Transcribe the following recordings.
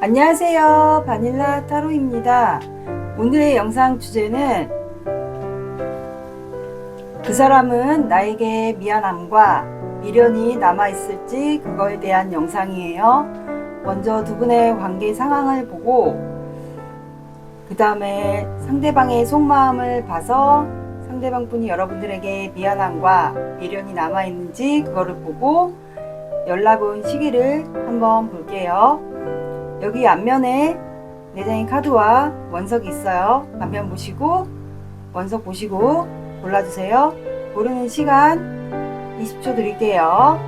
안녕하세요. 바닐라 타로입니다. 오늘의 영상 주제는 그 사람은 나에게 미안함과 미련이 남아있을지 그거에 대한 영상이에요. 먼저 두 분의 관계 상황을 보고 그 다음에 상대방의 속마음을 봐서 상대방 분이 여러분들에게 미안함과 미련이 남아있는지 그거를 보고 연락 온 시기를 한번 볼게요. 여기 앞면에 4장의 카드와 원석이 있어요. 앞면 보시고 원석 보시고 골라주세요. 고르는 시간 20초 드릴게요.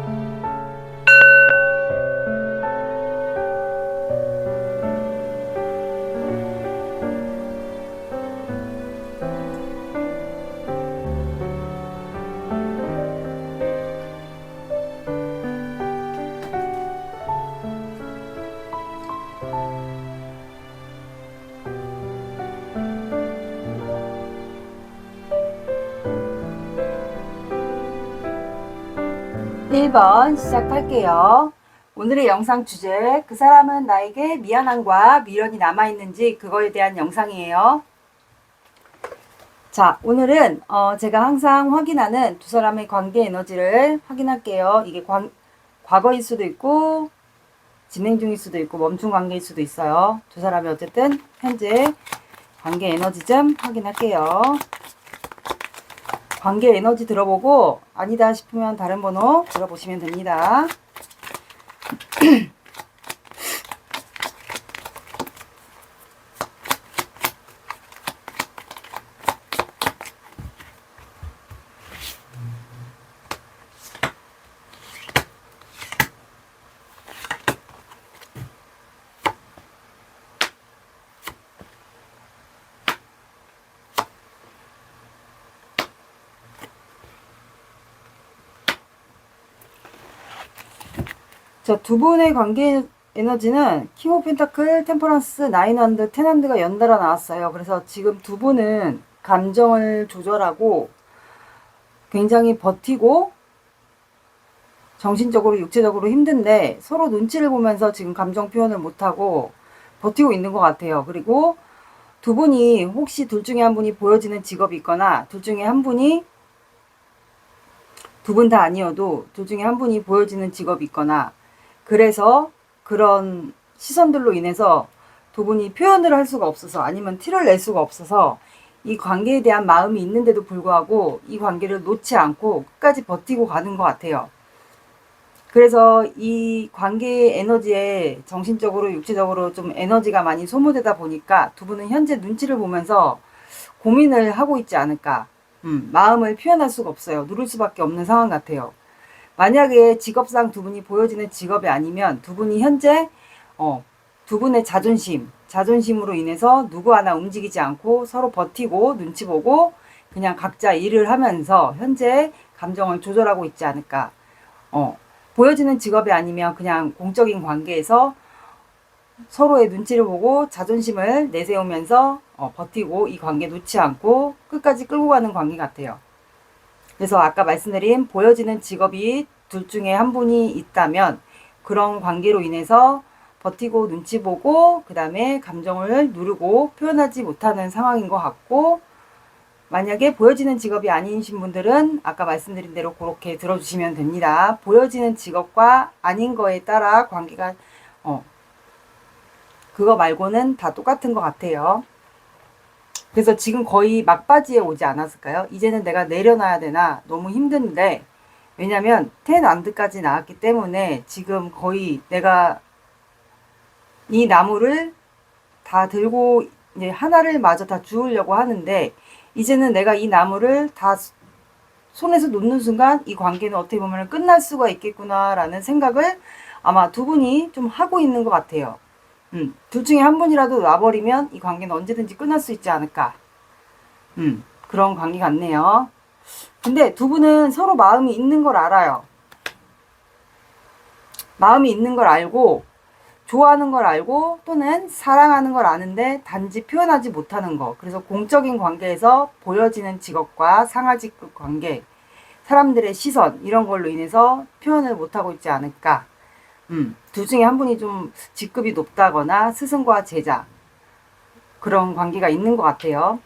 (1번) 시작할게요. 오늘의 영상 주제 그 사람은 나에게 미안함과 미련이 남아있는지 그거에 대한 영상이에요. 자, 오늘은 제가 항상 확인하는 두 사람의 관계 에너지를 확인할게요. 이게 과거일 수도 있고 진행 중일 수도 있고 멈춘 관계일 수도 있어요. 두 사람이 어쨌든 현재 관계 에너지 좀 확인할게요. 관계 에너지 들어보고 아니다 싶으면 다른 번호 들어보시면 됩니다. 자, 두 분의 관계 에너지는 킹 오브 펜타클, 템퍼런스, 나인 원드, 텐 원드가 연달아 나왔어요. 그래서 지금 두 분은 감정을 조절하고 굉장히 버티고 정신적으로 육체적으로 힘든데 서로 눈치를 보면서 지금 감정 표현을 못하고 버티고 있는 것 같아요. 그리고 두 분이 혹시 둘 중에 한 분이 보여지는 직업이 있거나 둘 중에 한 분이 두 분 다 아니어도 둘 중에 한 분이 보여지는 직업이 있거나 그래서 그런 시선들로 인해서 두 분이 표현을 할 수가 없어서 아니면 티를 낼 수가 없어서 이 관계에 대한 마음이 있는데도 불구하고 이 관계를 놓지 않고 끝까지 버티고 가는 것 같아요. 그래서 이 관계의 에너지에 정신적으로 육체적으로 좀 에너지가 많이 소모되다 보니까 두 분은 현재 눈치를 보면서 고민을 하고 있지 않을까. 마음을 표현할 수가 없어요. 누를 수밖에 없는 상황 같아요. 만약에 직업상 두 분이 보여지는 직업이 아니면 두 분이 현재 두 분의 자존심으로 인해서 누구 하나 움직이지 않고 서로 버티고 눈치 보고 그냥 각자 일을 하면서 현재 감정을 조절하고 있지 않을까. 보여지는 직업이 아니면 그냥 공적인 관계에서 서로의 눈치를 보고 자존심을 내세우면서 버티고 이 관계 놓지 않고 끝까지 끌고 가는 관계 같아요. 그래서 아까 말씀드린 보여지는 직업이 둘 중에 한 분이 있다면 그런 관계로 인해서 버티고 눈치 보고 그 다음에 감정을 누르고 표현하지 못하는 상황인 것 같고, 만약에 보여지는 직업이 아니신 분들은 아까 말씀드린 대로 그렇게 들어주시면 됩니다. 보여지는 직업과 아닌 거에 따라 관계가 그거 말고는 다 똑같은 것 같아요. 그래서 지금 거의 막바지에 오지 않았을까요? 이제는 내가 내려놔야 되나 너무 힘든데, 왜냐면 텐 원드까지 나왔기 때문에 지금 거의 내가 이 나무를 다 들고 이제 하나를 마저 다 주우려고 하는데, 이제는 내가 이 나무를 다 손에서 놓는 순간 이 관계는 어떻게 보면 끝날 수가 있겠구나라는 생각을 아마 두 분이 좀 하고 있는 것 같아요. 둘 중에 한 분이라도 놔버리면 이 관계는 언제든지 끝날 수 있지 않을까. 그런 관계 같네요. 근데 두 분은 서로 마음이 있는 걸 알아요. 마음이 있는 걸 알고, 좋아하는 걸 알고, 또는 사랑하는 걸 아는데 단지 표현하지 못하는 거. 그래서 공적인 관계에서 보여지는 직업과 상하직급 관계, 사람들의 시선 이런 걸로 인해서 표현을 못하고 있지 않을까. 둘 중에 한 분이 좀 직급이 높다거나 스승과 제자 그런 관계가 있는 것 같아요.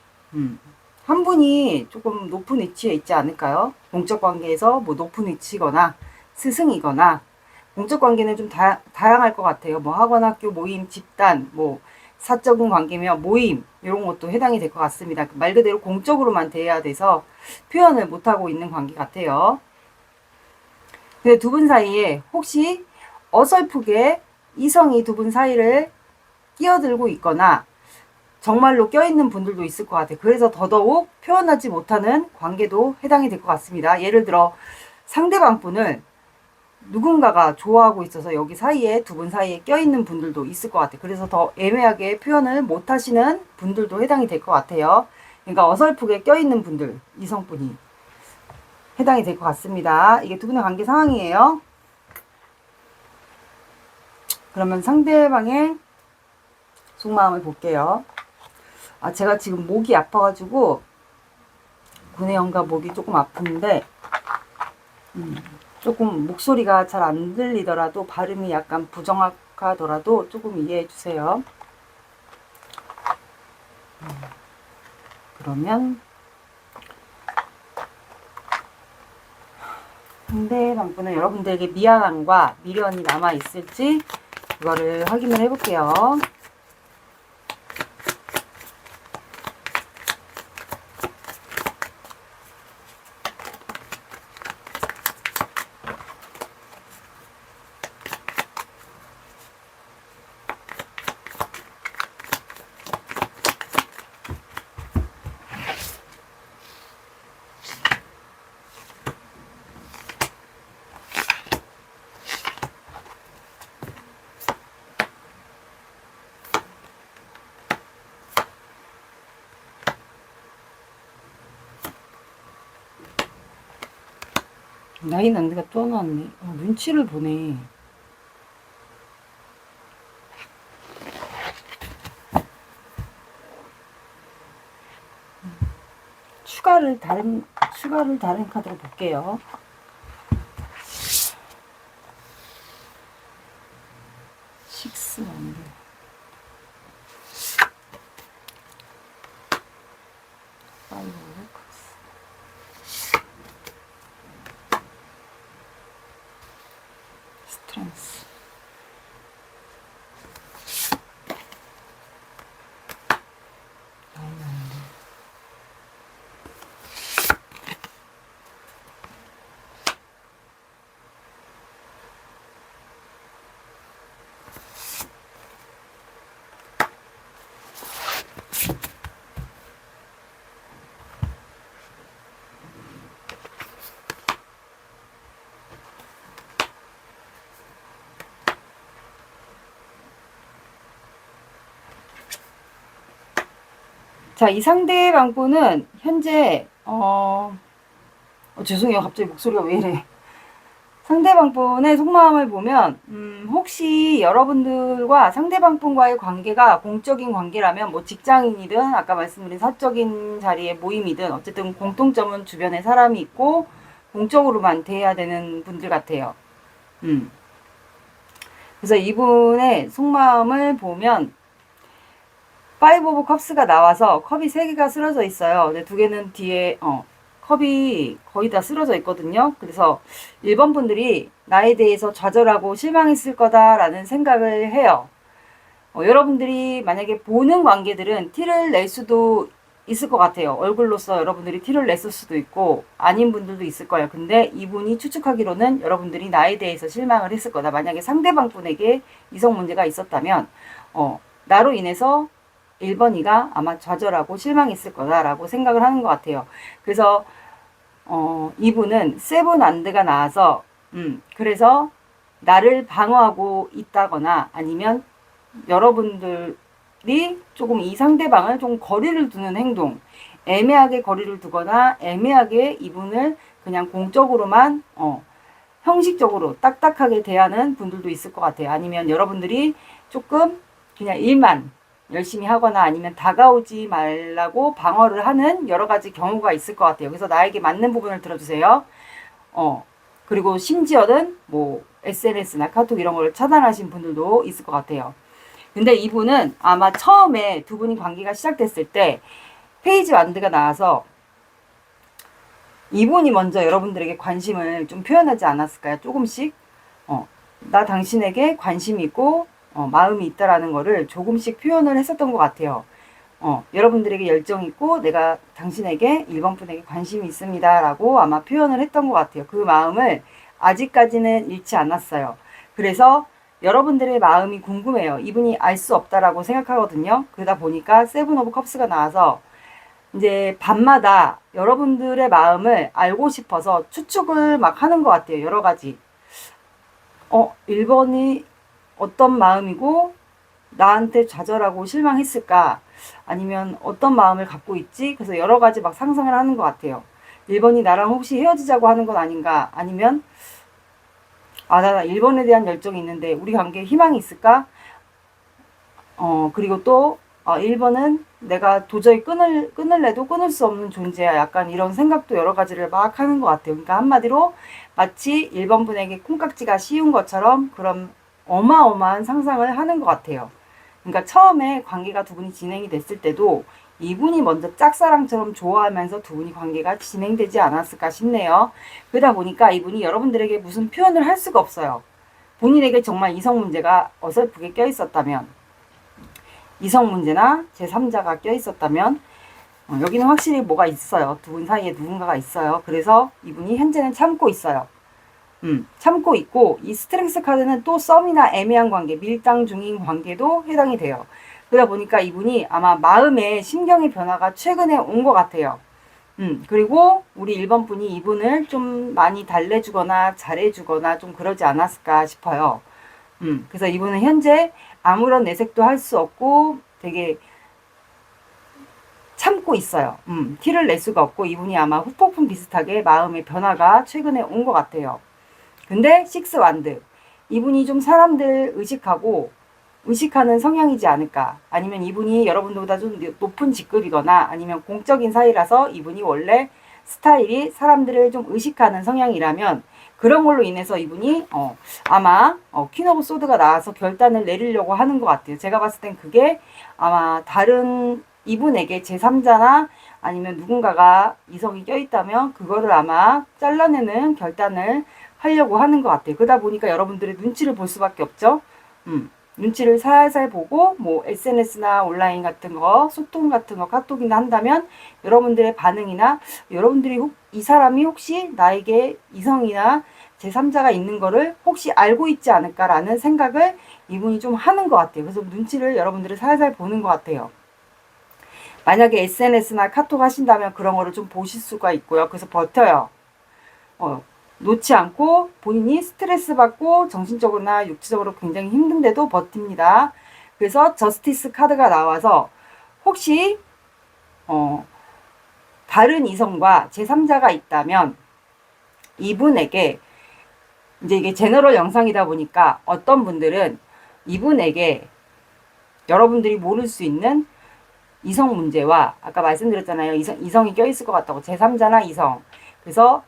한 분이 조금 높은 위치에 있지 않을까요? 공적 관계에서 뭐 높은 위치거나 스승이거나 공적 관계는 좀 다양할 것 같아요. 뭐 학원, 학교, 모임, 집단, 뭐 사적인 관계면 모임 이런 것도 해당이 될 것 같습니다. 말 그대로 공적으로만 대해야 돼서 표현을 못하고 있는 관계 같아요. 근데 두 분 사이에 혹시 어설프게 이성이 두 분 사이를 끼어들고 있거나 정말로 껴있는 분들도 있을 것 같아요. 그래서 더더욱 표현하지 못하는 관계도 해당이 될 것 같습니다. 예를 들어 상대방 분을 누군가가 좋아하고 있어서 여기 사이에 두 분 사이에 껴있는 분들도 있을 것 같아요. 그래서 더 애매하게 표현을 못하시는 분들도 해당이 될 것 같아요. 그러니까 어설프게 껴있는 분들, 이성분이 해당이 될 것 같습니다. 이게 두 분의 관계 상황이에요. 그러면 상대방의 속마음을 볼게요. 제가 지금 목이 아파가지고 구내염과 목이 조금 아픈데 조금 목소리가 잘 안 들리더라도 발음이 약간 부정확하더라도 조금 이해해 주세요. 그러면 상대방분은 여러분들에게 미안함과 미련이 남아 있을지 그거를 확인을 해볼게요. 나이 난데가 또 나왔네. 눈치를 보네. 추가를 다른 카드로 볼게요. 식스 원드. 파이브 오브 스트렝스. 자, 이 상대방분은 현재 죄송해요. 갑자기 목소리가 왜 이래. 상대방분의 속마음을 보면 혹시 여러분들과 상대방분과의 관계가 공적인 관계라면 뭐 직장인이든 아까 말씀드린 사적인 자리의 모임이든 어쨌든 공통점은 주변에 사람이 있고 공적으로만 대해야 되는 분들 같아요. 그래서 이분의 속마음을 보면 파이브 오브 컵스가 나와서 컵이 3개가 쓰러져 있어요. 근데 2개는 뒤에 컵이 거의 다 쓰러져 있거든요. 그래서 1번 분들이 나에 대해서 좌절하고 실망했을 거다라는 생각을 해요. 여러분들이 만약에 보는 관계들은 티를 낼 수도 있을 것 같아요. 얼굴로서 여러분들이 티를 냈을 수도 있고 아닌 분들도 있을 거예요. 근데 이분이 추측하기로는 여러분들이 나에 대해서 실망을 했을 거다. 만약에 상대방 분에게 이성 문제가 있었다면 나로 인해서 1번이가 아마 좌절하고 실망했을 거다라고 생각을 하는 것 같아요. 그래서 이분은 세븐 안드가 나와서 그래서 나를 방어하고 있다거나 아니면 여러분들이 조금 이 상대방을 좀 거리를 두는 행동, 애매하게 거리를 두거나 애매하게 이분을 그냥 공적으로만 형식적으로 딱딱하게 대하는 분들도 있을 것 같아요. 아니면 여러분들이 조금 그냥 일만 열심히 하거나 아니면 다가오지 말라고 방어를 하는 여러 가지 경우가 있을 것 같아요. 그래서 나에게 맞는 부분을 들어주세요. 그리고 심지어는 뭐 SNS나 카톡 이런 걸 차단하신 분들도 있을 것 같아요. 근데 이분은 아마 처음에 두 분이 관계가 시작됐을 때 페이지 완드가 나와서 이분이 먼저 여러분들에게 관심을 좀 표현하지 않았을까요? 조금씩 나 당신에게 관심이 있고 마음이 있다라는 거를 조금씩 표현을 했었던 것 같아요. 여러분들에게 열정 있고 내가 당신에게 1번 분에게 관심이 있습니다 라고 아마 표현을 했던 것 같아요. 그 마음을 아직까지는 잃지 않았어요. 그래서 여러분들의 마음이 궁금해요. 이분이 알 수 없다라고 생각하거든요. 그러다 보니까 세븐 오브 컵스가 나와서 이제 밤마다 여러분들의 마음을 알고 싶어서 추측을 막 하는 것 같아요. 여러 가지. 1번이 어떤 마음이고 나한테 좌절하고 실망했을까? 아니면 어떤 마음을 갖고 있지? 그래서 여러 가지 막 상상을 하는 것 같아요. 1번이 나랑 혹시 헤어지자고 하는 건 아닌가? 아니면 나 1번에 대한 열정이 있는데 우리 관계에 희망이 있을까? 그리고 또 1번은 내가 도저히 끊을래도 끊을 수 없는 존재야. 약간 이런 생각도 여러 가지를 막 하는 것 같아요. 그러니까 한마디로 마치 1번 분에게 콩깍지가 씌운 것처럼 그런 어마어마한 상상을 하는 것 같아요. 그러니까 처음에 관계가 두 분이 진행이 됐을 때도 이분이 먼저 짝사랑처럼 좋아하면서 두 분이 관계가 진행되지 않았을까 싶네요. 그러다 보니까 이분이 여러분들에게 무슨 표현을 할 수가 없어요. 본인에게 정말 이성 문제가 어설프게 껴있었다면, 이성 문제나 제3자가 껴있었다면 여기는 확실히 뭐가 있어요. 두 분 사이에 누군가가 있어요. 그래서 이분이 현재는 참고 있어요. 참고 있고 이 스트렝스 카드는 또 썸이나 애매한 관계, 밀당 중인 관계도 해당이 돼요. 그러다 보니까 이분이 아마 마음의 심경의 변화가 최근에 온 것 같아요. 그리고 우리 1번 분이 이분을 좀 많이 달래주거나 잘해주거나 좀 그러지 않았을까 싶어요. 그래서 이분은 현재 아무런 내색도 할 수 없고 되게 참고 있어요. 티를 낼 수가 없고 이분이 아마 후폭풍 비슷하게 마음의 변화가 최근에 온 것 같아요. 근데 식스 완드 이분이 좀 사람들 의식하는 성향이지 않을까. 아니면 이분이 여러분들보다 좀 높은 직급이거나 아니면 공적인 사이라서 이분이 원래 스타일이 사람들을 좀 의식하는 성향이라면 그런 걸로 인해서 이분이 아마 퀸 오브 소드가 나와서 결단을 내리려고 하는 것 같아요. 제가 봤을 땐 그게 아마 다른 이분에게 제3자나 아니면 누군가가 이성이 껴있다면 그거를 아마 잘라내는 결단을 하려고 하는 것 같아요. 그러다 보니까 여러분들의 눈치를 볼 수밖에 없죠. 눈치를 살살 보고 뭐 SNS나 온라인 같은 거 소통 같은 거 카톡이나 한다면 여러분들의 반응이나 여러분들이 이 사람이 혹시 나에게 이성이나 제3자가 있는 거를 혹시 알고 있지 않을까라는 생각을 이분이 좀 하는 것 같아요. 그래서 눈치를 여러분들이 살살 보는 것 같아요. 만약에 SNS나 카톡 하신다면 그런 거를 좀 보실 수가 있고요. 그래서 버텨요. 놓지 않고 본인이 스트레스 받고 정신적으로나 육체적으로 굉장히 힘든데도 버팁니다. 그래서 저스티스 카드가 나와서 혹시 다른 이성과 제3자가 있다면 이분에게 이제 이게 제너럴 영상이다 보니까 어떤 분들은 이분에게 여러분들이 모를 수 있는 이성 문제와 아까 말씀드렸잖아요. 이성이 껴있을 것 같다고. 제3자나 이성. 그래서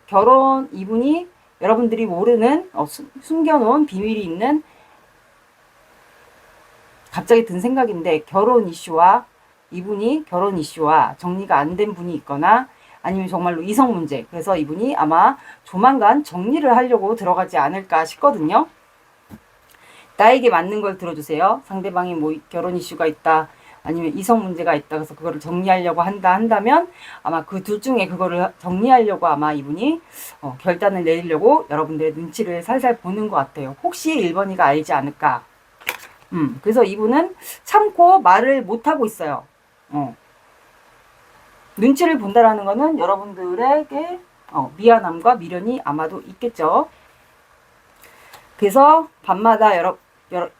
이분이 여러분들이 모르는 숨겨놓은 비밀이 있는 갑자기 든 생각인데 이분이 결혼 이슈와 정리가 안 된 분이 있거나 아니면 정말로 이성 문제. 그래서 이분이 아마 조만간 정리를 하려고 들어가지 않을까 싶거든요. 나에게 맞는 걸 들어주세요. 상대방이 뭐 결혼 이슈가 있다. 아니면 이성 문제가 있다. 그래서 그거를 정리하려고 한다면 아마 그 둘 중에 그거를 정리하려고 아마 이분이 결단을 내리려고 여러분들의 눈치를 살살 보는 것 같아요. 혹시 1번이가 알지 않을까. 그래서 이분은 참고 말을 못하고 있어요. 눈치를 본다라는 거는 여러분들에게 미안함과 미련이 아마도 있겠죠. 그래서 밤마다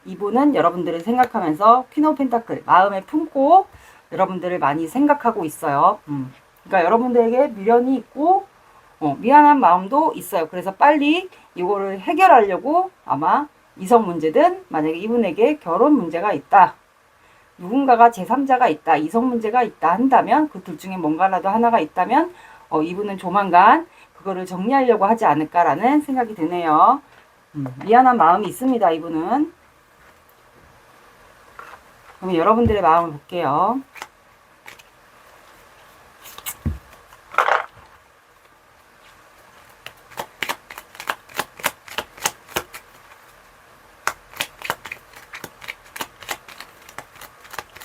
이분은 여러분들을 생각하면서 퀸 오브 펜타클 마음에 품고 여러분들을 많이 생각하고 있어요. 그러니까 여러분들에게 미련이 있고 미안한 마음도 있어요. 그래서 빨리 이거를 해결하려고 아마 이성 문제든 만약에 이분에게 결혼 문제가 있다. 누군가가 제3자가 있다. 이성 문제가 있다 한다면 그 둘 중에 뭔가라도 하나가 있다면 이분은 조만간 그거를 정리하려고 하지 않을까라는 생각이 드네요. 미안한 마음이 있습니다, 이분은. 그럼 여러분들의 마음을 볼게요.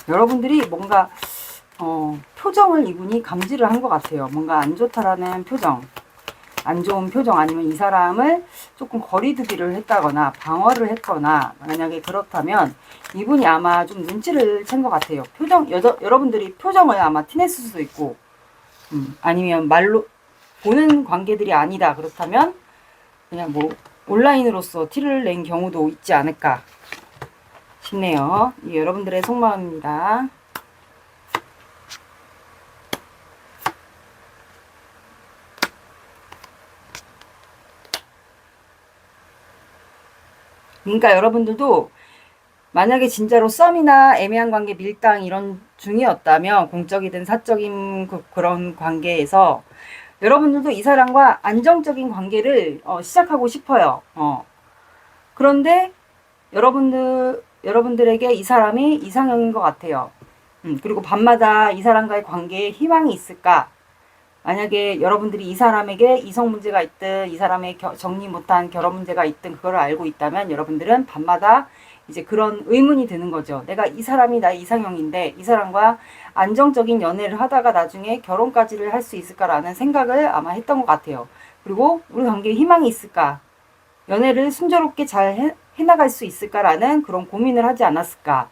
여러분들이 뭔가 표정을 이분이 감지를 한 것 같아요. 뭔가 안 좋다라는 표정, 안 좋은 표정, 아니면 이 사람을 조금 거리두기를 했다거나 방어를 했거나, 만약에 그렇다면 이분이 아마 좀 눈치를 챈 것 같아요. 여러분들이 표정을 아마 티냈을 수도 있고, 아니면 말로 보는 관계들이 아니다 그렇다면 그냥 뭐 온라인으로서 티를 낸 경우도 있지 않을까 싶네요. 이 여러분들의 속마음입니다. 그러니까 여러분들도 만약에 진짜로 썸이나 애매한 관계, 밀당 이런 중이었다면, 공적이든 사적인 그런 관계에서 여러분들도 이 사람과 안정적인 관계를 시작하고 싶어요. 그런데 여러분들에게 이 사람이 이상형인 것 같아요. 그리고 밤마다 이 사람과의 관계에 희망이 있을까? 만약에 여러분들이 이 사람에게 이성 문제가 있든, 이 사람의 정리 못한 결혼 문제가 있든, 그걸 알고 있다면 여러분들은 밤마다 이제 그런 의문이 드는 거죠. 내가 이 사람이 나의 이상형인데 이 사람과 안정적인 연애를 하다가 나중에 결혼까지를 할 수 있을까라는 생각을 아마 했던 것 같아요. 그리고 우리 관계에 희망이 있을까? 연애를 순조롭게 잘 해나갈 수 있을까라는 그런 고민을 하지 않았을까?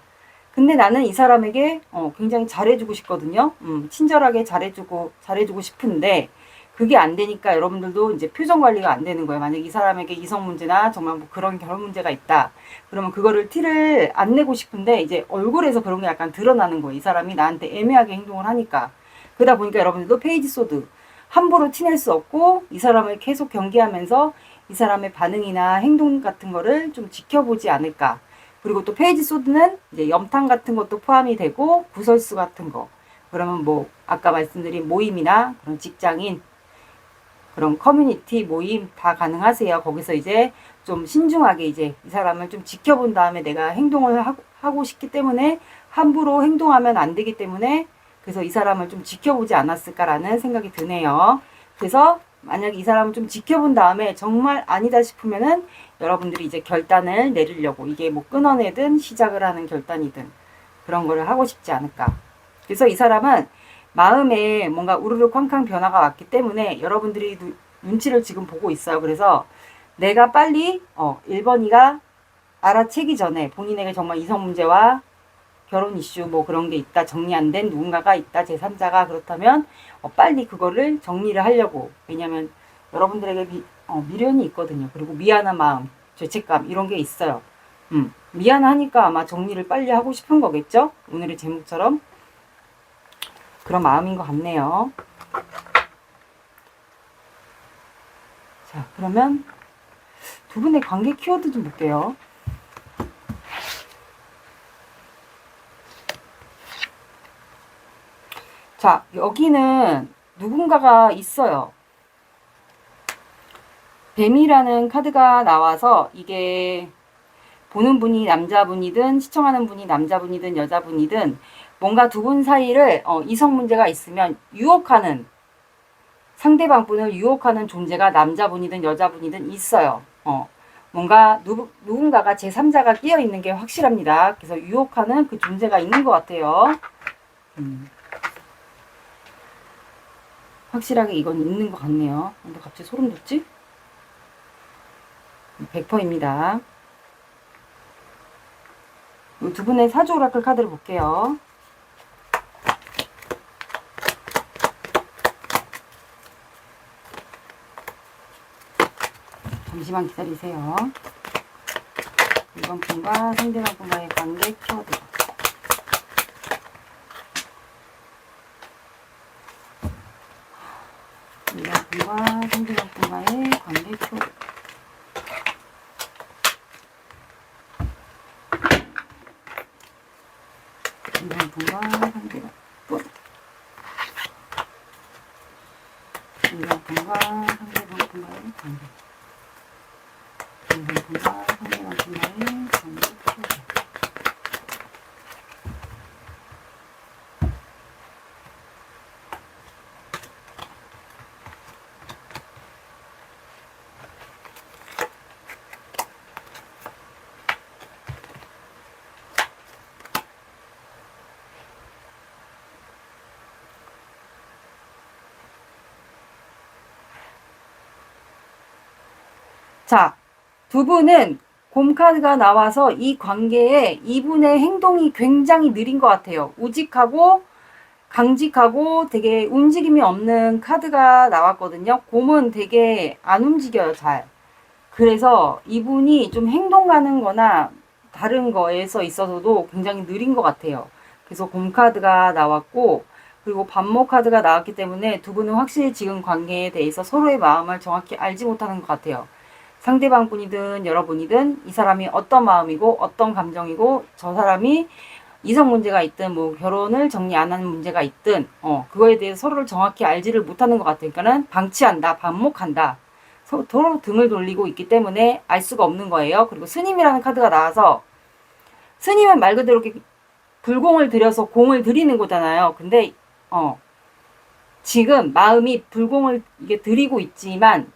근데 나는 이 사람에게 굉장히 잘해주고 싶거든요. 친절하게 잘해주고 싶은데 그게 안 되니까 여러분들도 이제 표정 관리가 안 되는 거예요. 만약 이 사람에게 이성 문제나 정말 뭐 그런 결혼 문제가 있다. 그러면 그거를 티를 안 내고 싶은데 이제 얼굴에서 그런 게 약간 드러나는 거예요. 이 사람이 나한테 애매하게 행동을 하니까. 그러다 보니까 여러분들도 페이지 소드. 함부로 티낼 수 없고 이 사람을 계속 경계하면서 이 사람의 반응이나 행동 같은 거를 좀 지켜보지 않을까. 그리고 또 페이지 소드는 이제 염탐 같은 것도 포함이 되고 구설수 같은 거. 그러면 뭐 아까 말씀드린 모임이나 그런 직장인 그런 커뮤니티 모임 다 가능하세요. 거기서 이제 좀 신중하게 이제 이 사람을 좀 지켜본 다음에 내가 행동을 하고 싶기 때문에 함부로 행동하면 안 되기 때문에 그래서 이 사람을 좀 지켜보지 않았을까라는 생각이 드네요. 그래서 만약에 이 사람을 좀 지켜본 다음에 정말 아니다 싶으면은 여러분들이 이제 결단을 내리려고, 이게 뭐 끊어내든 시작을 하는 결단이든 그런 거를 하고 싶지 않을까. 그래서 이 사람은 마음에 뭔가 우르르 쾅쾅 변화가 왔기 때문에 여러분들이 눈치를 지금 보고 있어요. 그래서 내가 빨리 1번이가 알아채기 전에 본인에게 정말 이성 문제와 결혼 이슈 뭐 그런 게 있다, 정리 안 된 누군가가 있다, 제3자가, 그렇다면 빨리 그거를 정리를 하려고. 왜냐면 여러분들에게 미련이 있거든요. 그리고 미안한 마음, 죄책감 이런 게 있어요. 미안하니까 아마 정리를 빨리 하고 싶은 거겠죠? 오늘의 제목처럼 그런 마음인 것 같네요. 자, 그러면 두 분의 관계 키워드 좀 볼게요. 자, 여기는 누군가가 있어요. 뱀이라는 카드가 나와서 이게 보는 분이 남자분이든 시청하는 분이 남자분이든 여자분이든 뭔가 두 분 사이를 이성 문제가 있으면 유혹하는, 상대방 분을 유혹하는 존재가 남자분이든 여자분이든 있어요. 뭔가 누군가가 제3자가 끼어 있는 게 확실합니다. 그래서 유혹하는 그 존재가 있는 것 같아요. 확실하게 이건 있는 것 같네요. 근데 갑자기 소름 돋지? 100%입니다. 두 분의 사주 오라클 카드를 볼게요. 잠시만 기다리세요. 이번 분과 상대방 분과의 관계 키워드. 이번 분과 상대방 분과의 관계 키워드. 이번 분과 상대방 분. 이번 분과 상대방 분과의 관계. 동생 분과 상대방 분과의 관계 표현. 자, 두 분은 곰카드가 나와서 이 관계에 이분의 행동이 굉장히 느린 것 같아요. 우직하고 강직하고 되게 움직임이 없는 카드가 나왔거든요. 곰은 되게 안 움직여요, 잘. 그래서 이분이 좀 행동 가는 거나 다른 거에서 있어서도 굉장히 느린 것 같아요. 그래서 곰카드가 나왔고, 그리고 반모 카드가 나왔기 때문에 두 분은 확실히 지금 관계에 대해서 서로의 마음을 정확히 알지 못하는 것 같아요. 상대방 분이든 여러분이든 이 사람이 어떤 마음이고 어떤 감정이고 저 사람이 이성 문제가 있든 뭐 결혼을 정리 안 하는 문제가 있든 그거에 대해서 서로를 정확히 알지를 못하는 것 같아요. 그러니까는 방치한다, 반목한다. 서로 등을 돌리고 있기 때문에 알 수가 없는 거예요. 그리고 스님이라는 카드가 나와서 스님은 말 그대로 이렇게 불공을 들여서 공을 들이는 거잖아요. 근데 지금 마음이 불공을 이게 들이고 있지만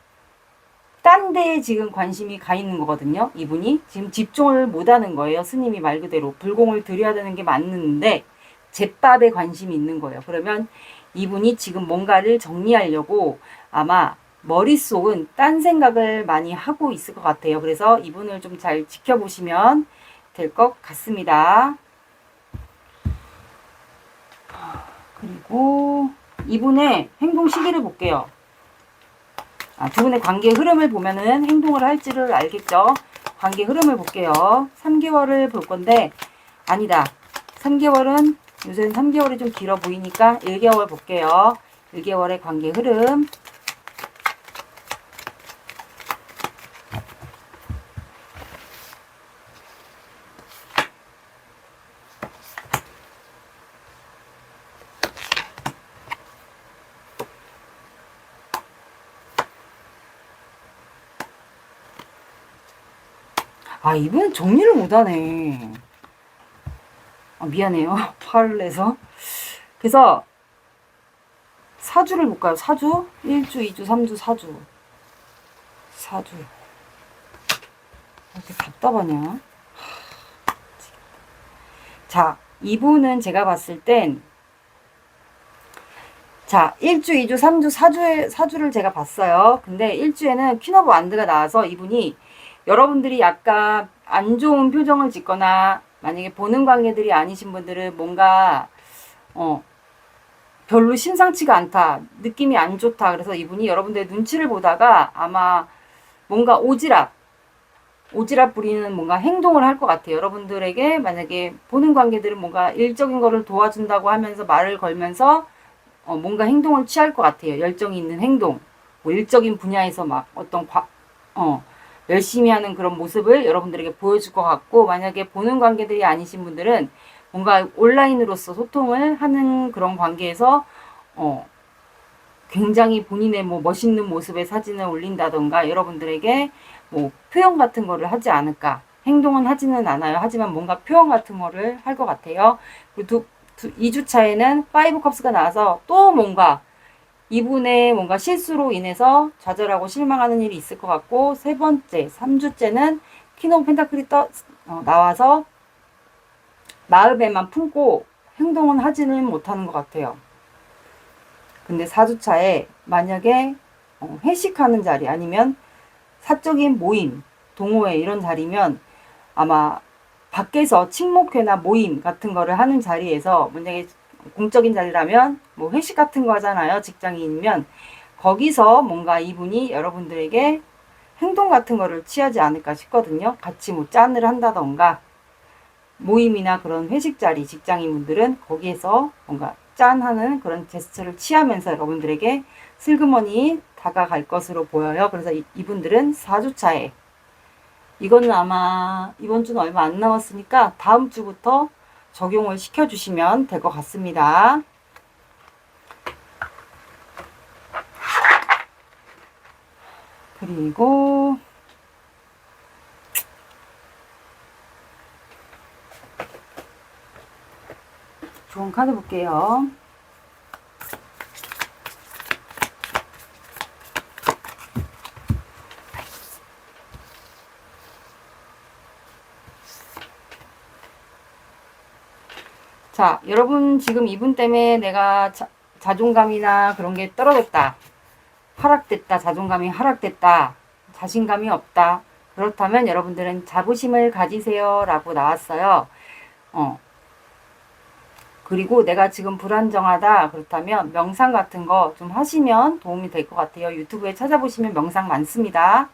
딴 데에 지금 관심이 가 있는 거거든요. 이분이 지금 집중을 못 하는 거예요. 스님이 말 그대로 불공을 들여야 되는 게 맞는데 제밥에 관심이 있는 거예요. 그러면 이분이 지금 뭔가를 정리하려고 아마 머릿속은 딴 생각을 많이 하고 있을 것 같아요. 그래서 이분을 좀 잘 지켜보시면 될 것 같습니다. 그리고 이분의 행동 시기를 볼게요. 두 분의 관계 흐름을 보면은 행동을 할지를 알겠죠? 관계 흐름을 볼게요. 3개월을 볼 건데, 아니다. 3개월은, 요새는 3개월이 좀 길어 보이니까 1개월 볼게요. 1개월의 관계 흐름. 이분은 정리를 못하네. 미안해요. 화를 내서. 그래서 사주를 볼까요? 사주? 1주, 2주, 3주, 4주. 4주. 이렇게 답답하냐? 자, 이분은 제가 봤을 땐 자, 1주, 2주, 3주, 4주를 제가 봤어요. 근데 1주에는 퀸 오브 완드가 나와서 이분이 여러분들이 약간 안 좋은 표정을 짓거나 만약에 보는 관계들이 아니신 분들은 뭔가 별로 심상치가 않다. 느낌이 안 좋다. 그래서 이분이 여러분들의 눈치를 보다가 아마 뭔가 오지랖 부리는 뭔가 행동을 할 것 같아요. 여러분들에게 만약에 보는 관계들은 뭔가 일적인 거를 도와준다고 하면서 말을 걸면서 뭔가 행동을 취할 것 같아요. 열정이 있는 행동. 뭐 일적인 분야에서 막 어떤 열심히 하는 그런 모습을 여러분들에게 보여줄 것 같고, 만약에 보는 관계들이 아니신 분들은 뭔가 온라인으로서 소통을 하는 그런 관계에서 굉장히 본인의 뭐 멋있는 모습의 사진을 올린다던가 여러분들에게 뭐 표현 같은 거를 하지 않을까. 행동은 하지는 않아요. 하지만 뭔가 표현 같은 거를 할 것 같아요. 그리고 2주차에는 5 컵스가 나와서 또 뭔가 이분의 뭔가 실수로 인해서 좌절하고 실망하는 일이 있을 것 같고, 세 번째, 3주째는 퀸 오브 펜타클이 나와서 마음에만 품고 행동은 하지는 못하는 것 같아요. 근데 4주차에 만약에 회식하는 자리 아니면 사적인 모임, 동호회 이런 자리면 아마 밖에서 친목회나 모임 같은 거를 하는 자리에서 만약에 공적인 자리라면 뭐 회식 같은 거 하잖아요. 직장인이면 거기서 뭔가 이분이 여러분들에게 행동 같은 거를 취하지 않을까 싶거든요. 같이 뭐 짠을 한다던가 모임이나 그런 회식 자리 직장인분들은 거기에서 뭔가 짠하는 그런 제스처를 취하면서 여러분들에게 슬그머니 다가갈 것으로 보여요. 그래서 이분들은 4주차에 이거는 아마 이번 주는 얼마 안 남았으니까 다음 주부터 적용을 시켜주시면 될 것 같습니다. 그리고 좋은 카드 볼게요. 자, 여러분 지금 이분 때문에 내가 자존감이나 그런 게 떨어졌다. 하락됐다. 자존감이 하락됐다. 자신감이 없다. 그렇다면 여러분들은 자부심을 가지세요. 라고 나왔어요. 그리고 내가 지금 불안정하다. 그렇다면 명상 같은 거 좀 하시면 도움이 될 것 같아요. 유튜브에 찾아보시면 명상 많습니다.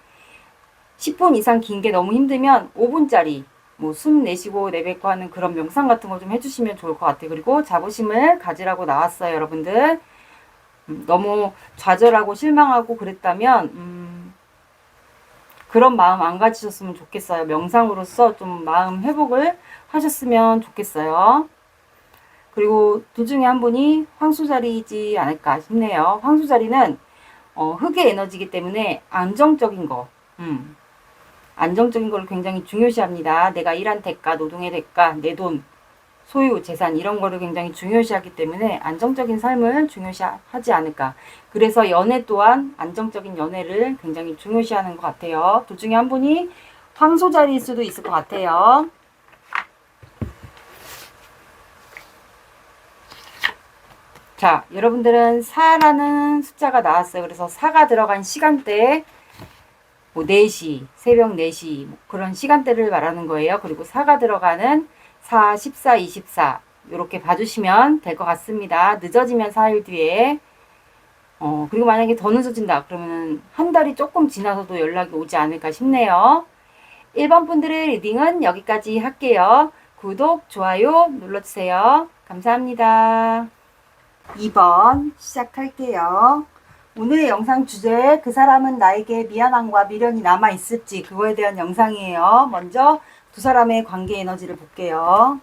10분 이상 긴 게 너무 힘들면 5분짜리 뭐 숨 내쉬고 내뱉고 하는 그런 명상 같은 거 좀 해주시면 좋을 것 같아요. 그리고 자부심을 가지라고 나왔어요. 여러분들. 너무 좌절하고 실망하고 그랬다면 그런 마음 안 가지셨으면 좋겠어요. 명상으로서 좀 마음 회복을 하셨으면 좋겠어요. 그리고 둘 중에 한 분이 황소자리이지 않을까 싶네요. 황소자리는 흙의 에너지이기 때문에 안정적인 거, 안정적인 걸 굉장히 중요시합니다. 내가 일한 대가, 노동의 대가, 내 돈, 소유, 재산 이런 거를 굉장히 중요시하기 때문에 안정적인 삶을 중요시하지 않을까. 그래서 연애 또한 안정적인 연애를 굉장히 중요시하는 것 같아요. 둘 중에 한 분이 황소자리일 수도 있을 것 같아요. 자, 여러분들은 4라는 숫자가 나왔어요. 그래서 4가 들어간 시간대, 뭐 4시, 새벽 4시, 뭐 그런 시간대를 말하는 거예요. 그리고 4가 들어가는 4, 14, 24, 이렇게 봐주시면 될 것 같습니다. 늦어지면 4일 뒤에. 그리고 만약에 더 늦어진다. 그러면 한 달이 조금 지나서도 연락이 오지 않을까 싶네요. 1번 분들의 리딩은 여기까지 할게요. 구독, 좋아요 눌러주세요. 감사합니다. 2번 시작할게요. 오늘의 영상 주제, 그 사람은 나에게 미안함과 미련이 남아있을지, 그거에 대한 영상이에요. 먼저 두 사람의 관계 에너지를 볼게요.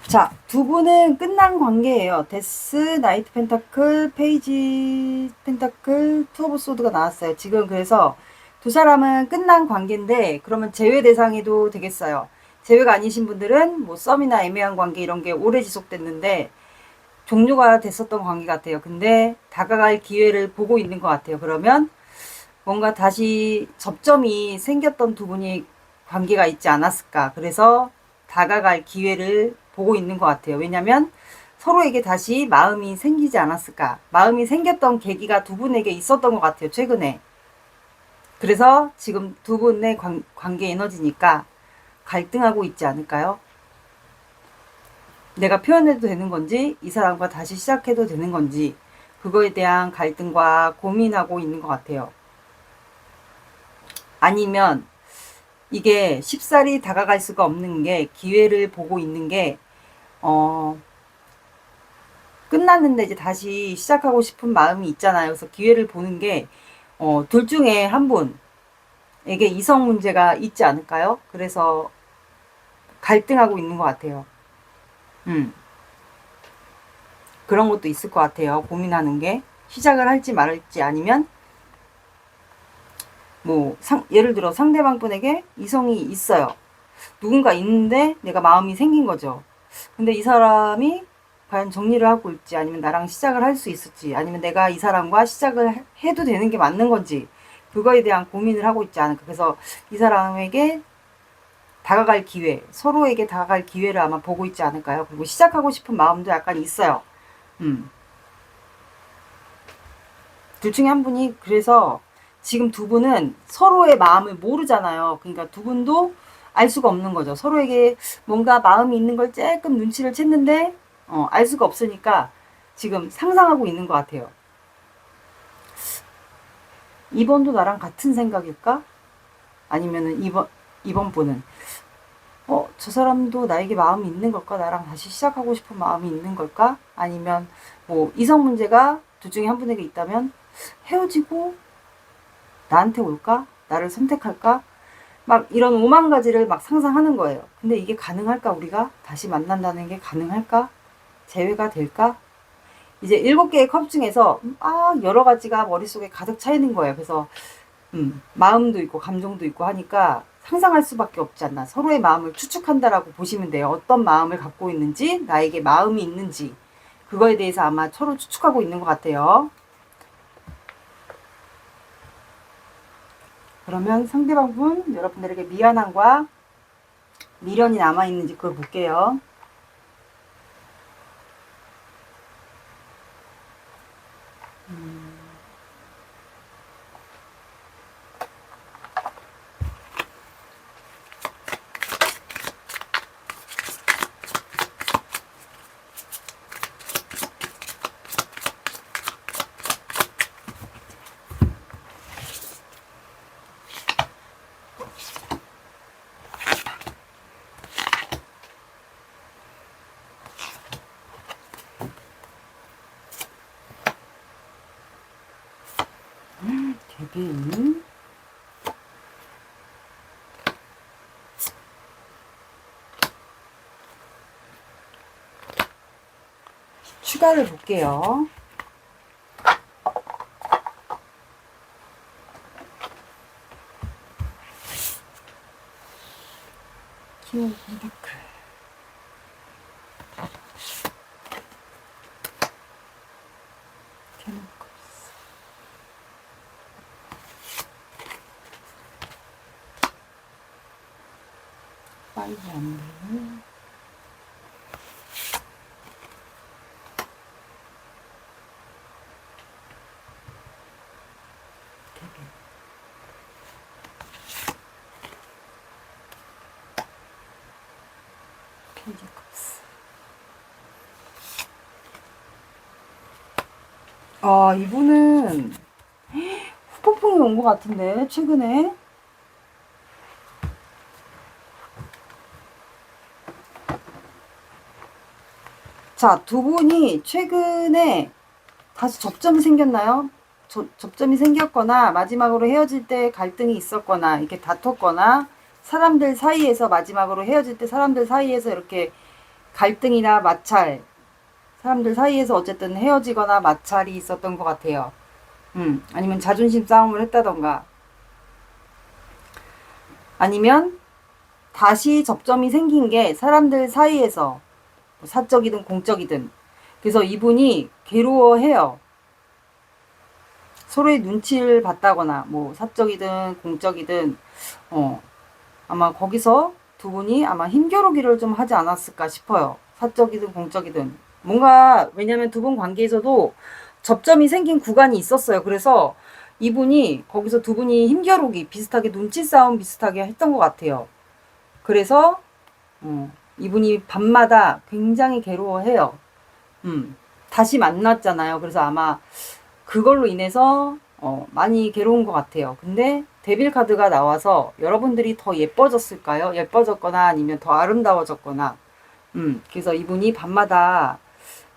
자, 두 분은 끝난 관계예요. 데스, 나이트 펜타클, 페이지 펜타클, 투 오브 소드가 나왔어요. 지금 그래서 두 사람은 끝난 관계인데 그러면 재회 대상이도 되겠어요. 재회가 아니신 분들은 뭐 썸이나 애매한 관계 이런 게 오래 지속됐는데 종료가 됐었던 관계 같아요. 근데 다가갈 기회를 보고 있는 것 같아요. 그러면 뭔가 다시 접점이 생겼던 두 분이 관계가 있지 않았을까. 그래서 다가갈 기회를 보고 있는 것 같아요. 왜냐면 서로에게 다시 마음이 생기지 않았을까. 마음이 생겼던 계기가 두 분에게 있었던 것 같아요. 최근에. 그래서 지금 두 분의 관계 에너지니까 갈등하고 있지 않을까요? 내가 표현해도 되는 건지, 이 사람과 다시 시작해도 되는 건지, 그거에 대한 갈등과 고민하고 있는 것 같아요. 아니면 이게 쉽사리 다가갈 수가 없는 게, 기회를 보고 있는 게 끝났는데 이제 다시 시작하고 싶은 마음이 있잖아요. 그래서 기회를 보는 게 둘 중에 한 분에게 이성 문제가 있지 않을까요? 그래서 갈등하고 있는 것 같아요. 그런 것도 있을 것 같아요. 고민하는 게 시작을 할지 말을지, 아니면 뭐 예를 들어 상대방 분에게 이성이 있어요. 누군가 있는데 내가 마음이 생긴 거죠. 근데 이 사람이 과연 정리를 하고 있지, 아니면 나랑 시작을 할 수 있을지, 아니면 내가 이 사람과 시작을 해도 되는 게 맞는 건지, 그거에 대한 고민을 하고 있지 않을까. 그래서 이 사람에게 다가갈 기회, 서로에게 다가갈 기회를 아마 보고 있지 않을까요? 그리고 시작하고 싶은 마음도 약간 있어요. 둘 중에 한 분이, 그래서 지금 두 분은 서로의 마음을 모르잖아요. 그러니까 두 분도 알 수가 없는 거죠. 서로에게 뭔가 마음이 있는 걸 조금 눈치를 챘는데 알 수가 없으니까 지금 상상하고 있는 것 같아요. 2번도 나랑 같은 생각일까? 아니면은 2번 분은 저 사람도 나에게 마음이 있는 걸까? 나랑 다시 시작하고 싶은 마음이 있는 걸까? 아니면 뭐 이성 문제가 둘 중에 한 분에게 있다면 헤어지고 나한테 올까? 나를 선택할까? 막 이런 오만 가지를 막 상상하는 거예요. 근데 이게 가능할까? 우리가 다시 만난다는 게 가능할까? 재회가 될까? 이제 7개의 컵 중에서 막 여러 가지가 머릿속에 가득 차 있는 거예요. 그래서 마음도 있고 감정도 있고 하니까 상상할 수밖에 없지 않나. 서로의 마음을 추측한다라고 보시면 돼요. 어떤 마음을 갖고 있는지, 나에게 마음이 있는지, 그거에 대해서 아마 서로 추측하고 있는 것 같아요. 그러면 상대방분, 여러분들에게 미안함과 미련이 남아있는지 그걸 볼게요. 개개인. 추가를 볼게요. 키워 펜타클. 캐논컵스. 파이브 안돼. 펜타클스. 이분은 후폭풍이 온 것 같은데 최근에. 자, 두 분이 최근에 다시 접점이 생겼나요? 접점이 생겼거나 마지막으로 헤어질 때 갈등이 있었거나 이렇게 다퉜거나 사람들 사이에서 마지막으로 헤어질 때 사람들 사이에서 이렇게 갈등이나 마찰, 사람들 사이에서 어쨌든 헤어지거나 마찰이 있었던 것 같아요. 아니면 자존심 싸움을 했다던가 아니면 다시 접점이 생긴 게 사람들 사이에서 사적이든 공적이든. 그래서 이분이 괴로워해요. 서로의 눈치를 봤다거나 뭐 사적이든 공적이든 아마 거기서 두 분이 아마 힘겨루기를 좀 하지 않았을까 싶어요. 사적이든 공적이든. 뭔가 왜냐면 두 분 관계에서도 접점이 생긴 구간이 있었어요. 그래서 이분이 거기서 두 분이 힘겨루기 비슷하게 눈치 싸움 비슷하게 했던 것 같아요. 그래서 이분이 밤마다 굉장히 괴로워해요. 다시 만났잖아요. 그래서 아마 그걸로 인해서 많이 괴로운 것 같아요. 근데 데빌 카드가 나와서 여러분들이 더 예뻐졌을까요? 예뻐졌거나 아니면 더 아름다워졌거나. 그래서 이분이 밤마다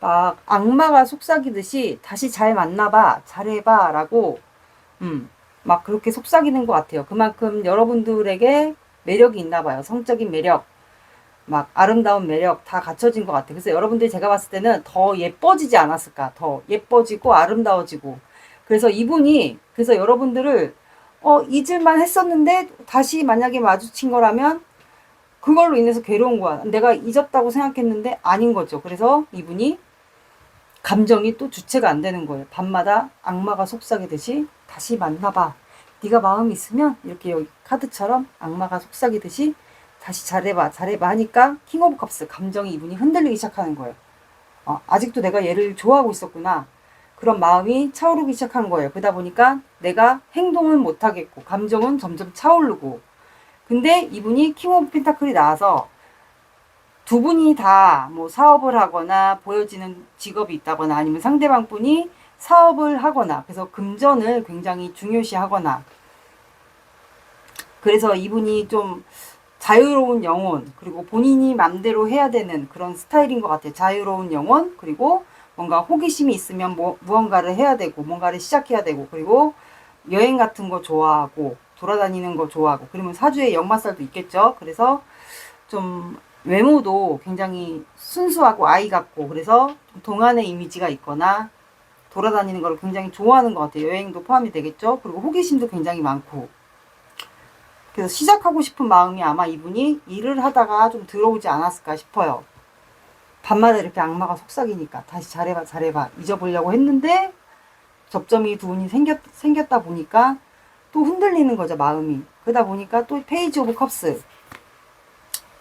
막 악마가 속삭이듯이 다시 잘 만나봐, 잘해봐 라고 막 그렇게 속삭이는 것 같아요. 그만큼 여러분들에게 매력이 있나 봐요. 성적인 매력, 막 아름다운 매력 다 갖춰진 것 같아요. 그래서 여러분들이 제가 봤을 때는 더 예뻐지지 않았을까. 더 예뻐지고 아름다워지고. 그래서 이분이 그래서 여러분들을 잊을만 했었는데 다시 만약에 마주친 거라면 그걸로 인해서 괴로운 거야. 내가 잊었다고 생각했는데 아닌 거죠. 그래서 이분이 감정이 또 주체가 안 되는 거예요. 밤마다 악마가 속삭이듯이 다시 만나봐. 네가 마음 있으면 이렇게 여기 카드처럼 악마가 속삭이듯이 다시 잘해봐 잘해봐 하니까 킹 오브 컵스 감정이 이분이 흔들리기 시작하는 거예요. 아직도 내가 얘를 좋아하고 있었구나. 그런 마음이 차오르기 시작한 거예요. 그러다 보니까 내가 행동은 못하겠고 감정은 점점 차오르고. 근데 이분이 킹 오브 펜타클이 나와서 두 분이 다 뭐 사업을 하거나 보여지는 직업이 있다거나 아니면 상대방 분이 사업을 하거나, 그래서 금전을 굉장히 중요시 하거나, 그래서 이분이 좀 자유로운 영혼, 그리고 본인이 맘대로 해야 되는 그런 스타일인 것 같아요. 자유로운 영혼, 그리고 뭔가 호기심이 있으면 무언가를 해야 되고, 뭔가를 시작해야 되고, 그리고 여행 같은 거 좋아하고, 돌아다니는 거 좋아하고, 그러면 사주에 역마살도 있겠죠. 그래서 좀 외모도 굉장히 순수하고 아이 같고, 그래서 좀 동안의 이미지가 있거나, 돌아다니는 걸 굉장히 좋아하는 것 같아요. 여행도 포함이 되겠죠. 그리고 호기심도 굉장히 많고. 그래서 시작하고 싶은 마음이 아마 이분이 일을 하다가 좀 들어오지 않았을까 싶어요. 밤마다 이렇게 악마가 속삭이니까 다시 잘해봐 잘해봐 잊어보려고 했는데 접점이 두 분이 생겼다 보니까 또 흔들리는 거죠, 마음이. 그러다 보니까 또 페이지 오브 컵스,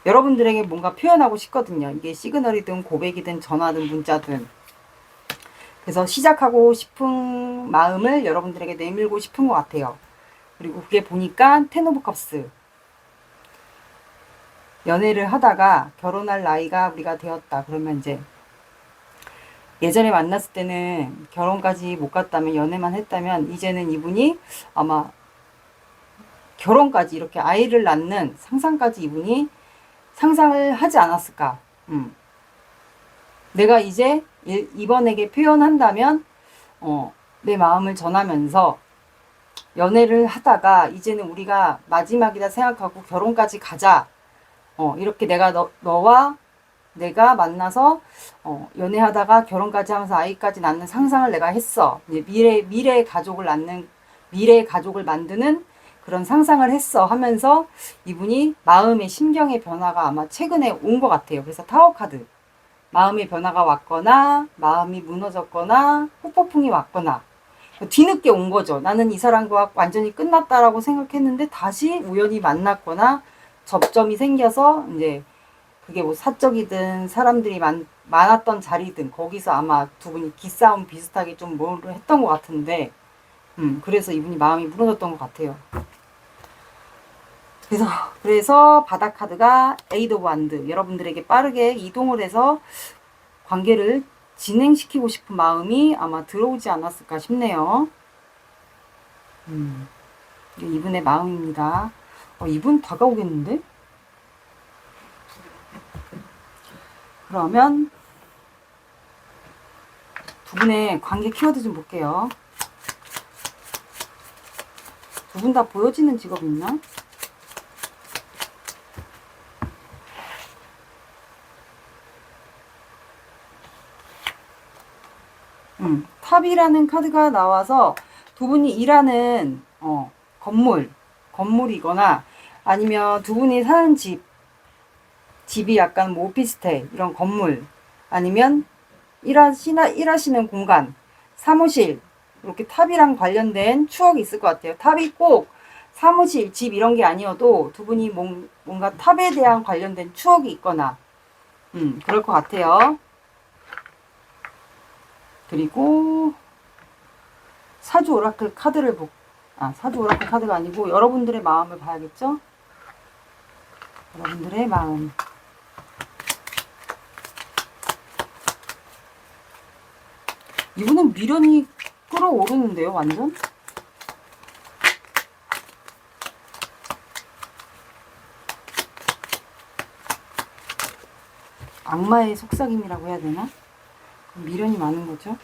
여러분들에게 뭔가 표현하고 싶거든요. 이게 시그널이든 고백이든 전화든 문자든. 그래서 시작하고 싶은 마음을 여러분들에게 내밀고 싶은 것 같아요. 그리고 그게 보니까 텐 오브 컵스, 연애를 하다가 결혼할 나이가 우리가 되었다. 그러면 이제 예전에 만났을 때는 결혼까지 못 갔다면, 연애만 했다면, 이제는 이분이 아마 결혼까지 이렇게 아이를 낳는 상상까지 이분이 상상을 하지 않았을까. 내가 이제 이번에게 표현한다면 내 마음을 전하면서 연애를 하다가 이제는 우리가 마지막이다 생각하고 결혼까지 가자. 이렇게 내가 너와 내가 만나서 연애하다가 결혼까지 하면서 아이까지 낳는 상상을 내가 했어. 이제 미래의 가족을 낳는, 미래의 가족을 만드는 그런 상상을 했어 하면서 이분이 마음의 심경의 변화가 아마 최근에 온 것 같아요. 그래서 타워 카드, 마음의 변화가 왔거나 마음이 무너졌거나 후폭풍이 왔거나 뒤늦게 온 거죠. 나는 이 사람과 완전히 끝났다라고 생각했는데 다시 우연히 만났거나 접점이 생겨서 이제 그게 뭐 사적이든 사람들이 많았던 자리든 거기서 아마 두 분이 기싸움 비슷하게 좀 뭘 했던 것 같은데, 그래서 이분이 마음이 무너졌던 것 같아요. 그래서 바닥 카드가 에이드 오브 완드, 여러분들에게 빠르게 이동을 해서 관계를 진행시키고 싶은 마음이 아마 들어오지 않았을까 싶네요. 이게 이분의 마음입니다. 이분 다가오겠는데? 그러면 두 분의 관계 키워드 좀 볼게요. 두 분 다 보여지는 직업이 있나? 탑이라는 카드가 나와서 두 분이 일하는 건물이거나 아니면 두 분이 사는 집이 약간 뭐 오피스텔 이런 건물, 아니면 일하시는 공간, 사무실, 이렇게 탑이랑 관련된 추억이 있을 것 같아요. 탑이 꼭 사무실, 집 이런 게 아니어도 두 분이 뭔가 탑에 대한 관련된 추억이 있거나 그럴 것 같아요. 그리고 사주 오라클 카드를 사주 오라클 카드가 아니고 여러분들의 마음을 봐야겠죠? 여러분들의 마음. 이분은 미련이 끌어오르는데요, 완전? 악마의 속삭임이라고 해야 되나? 미련이 많은 거죠.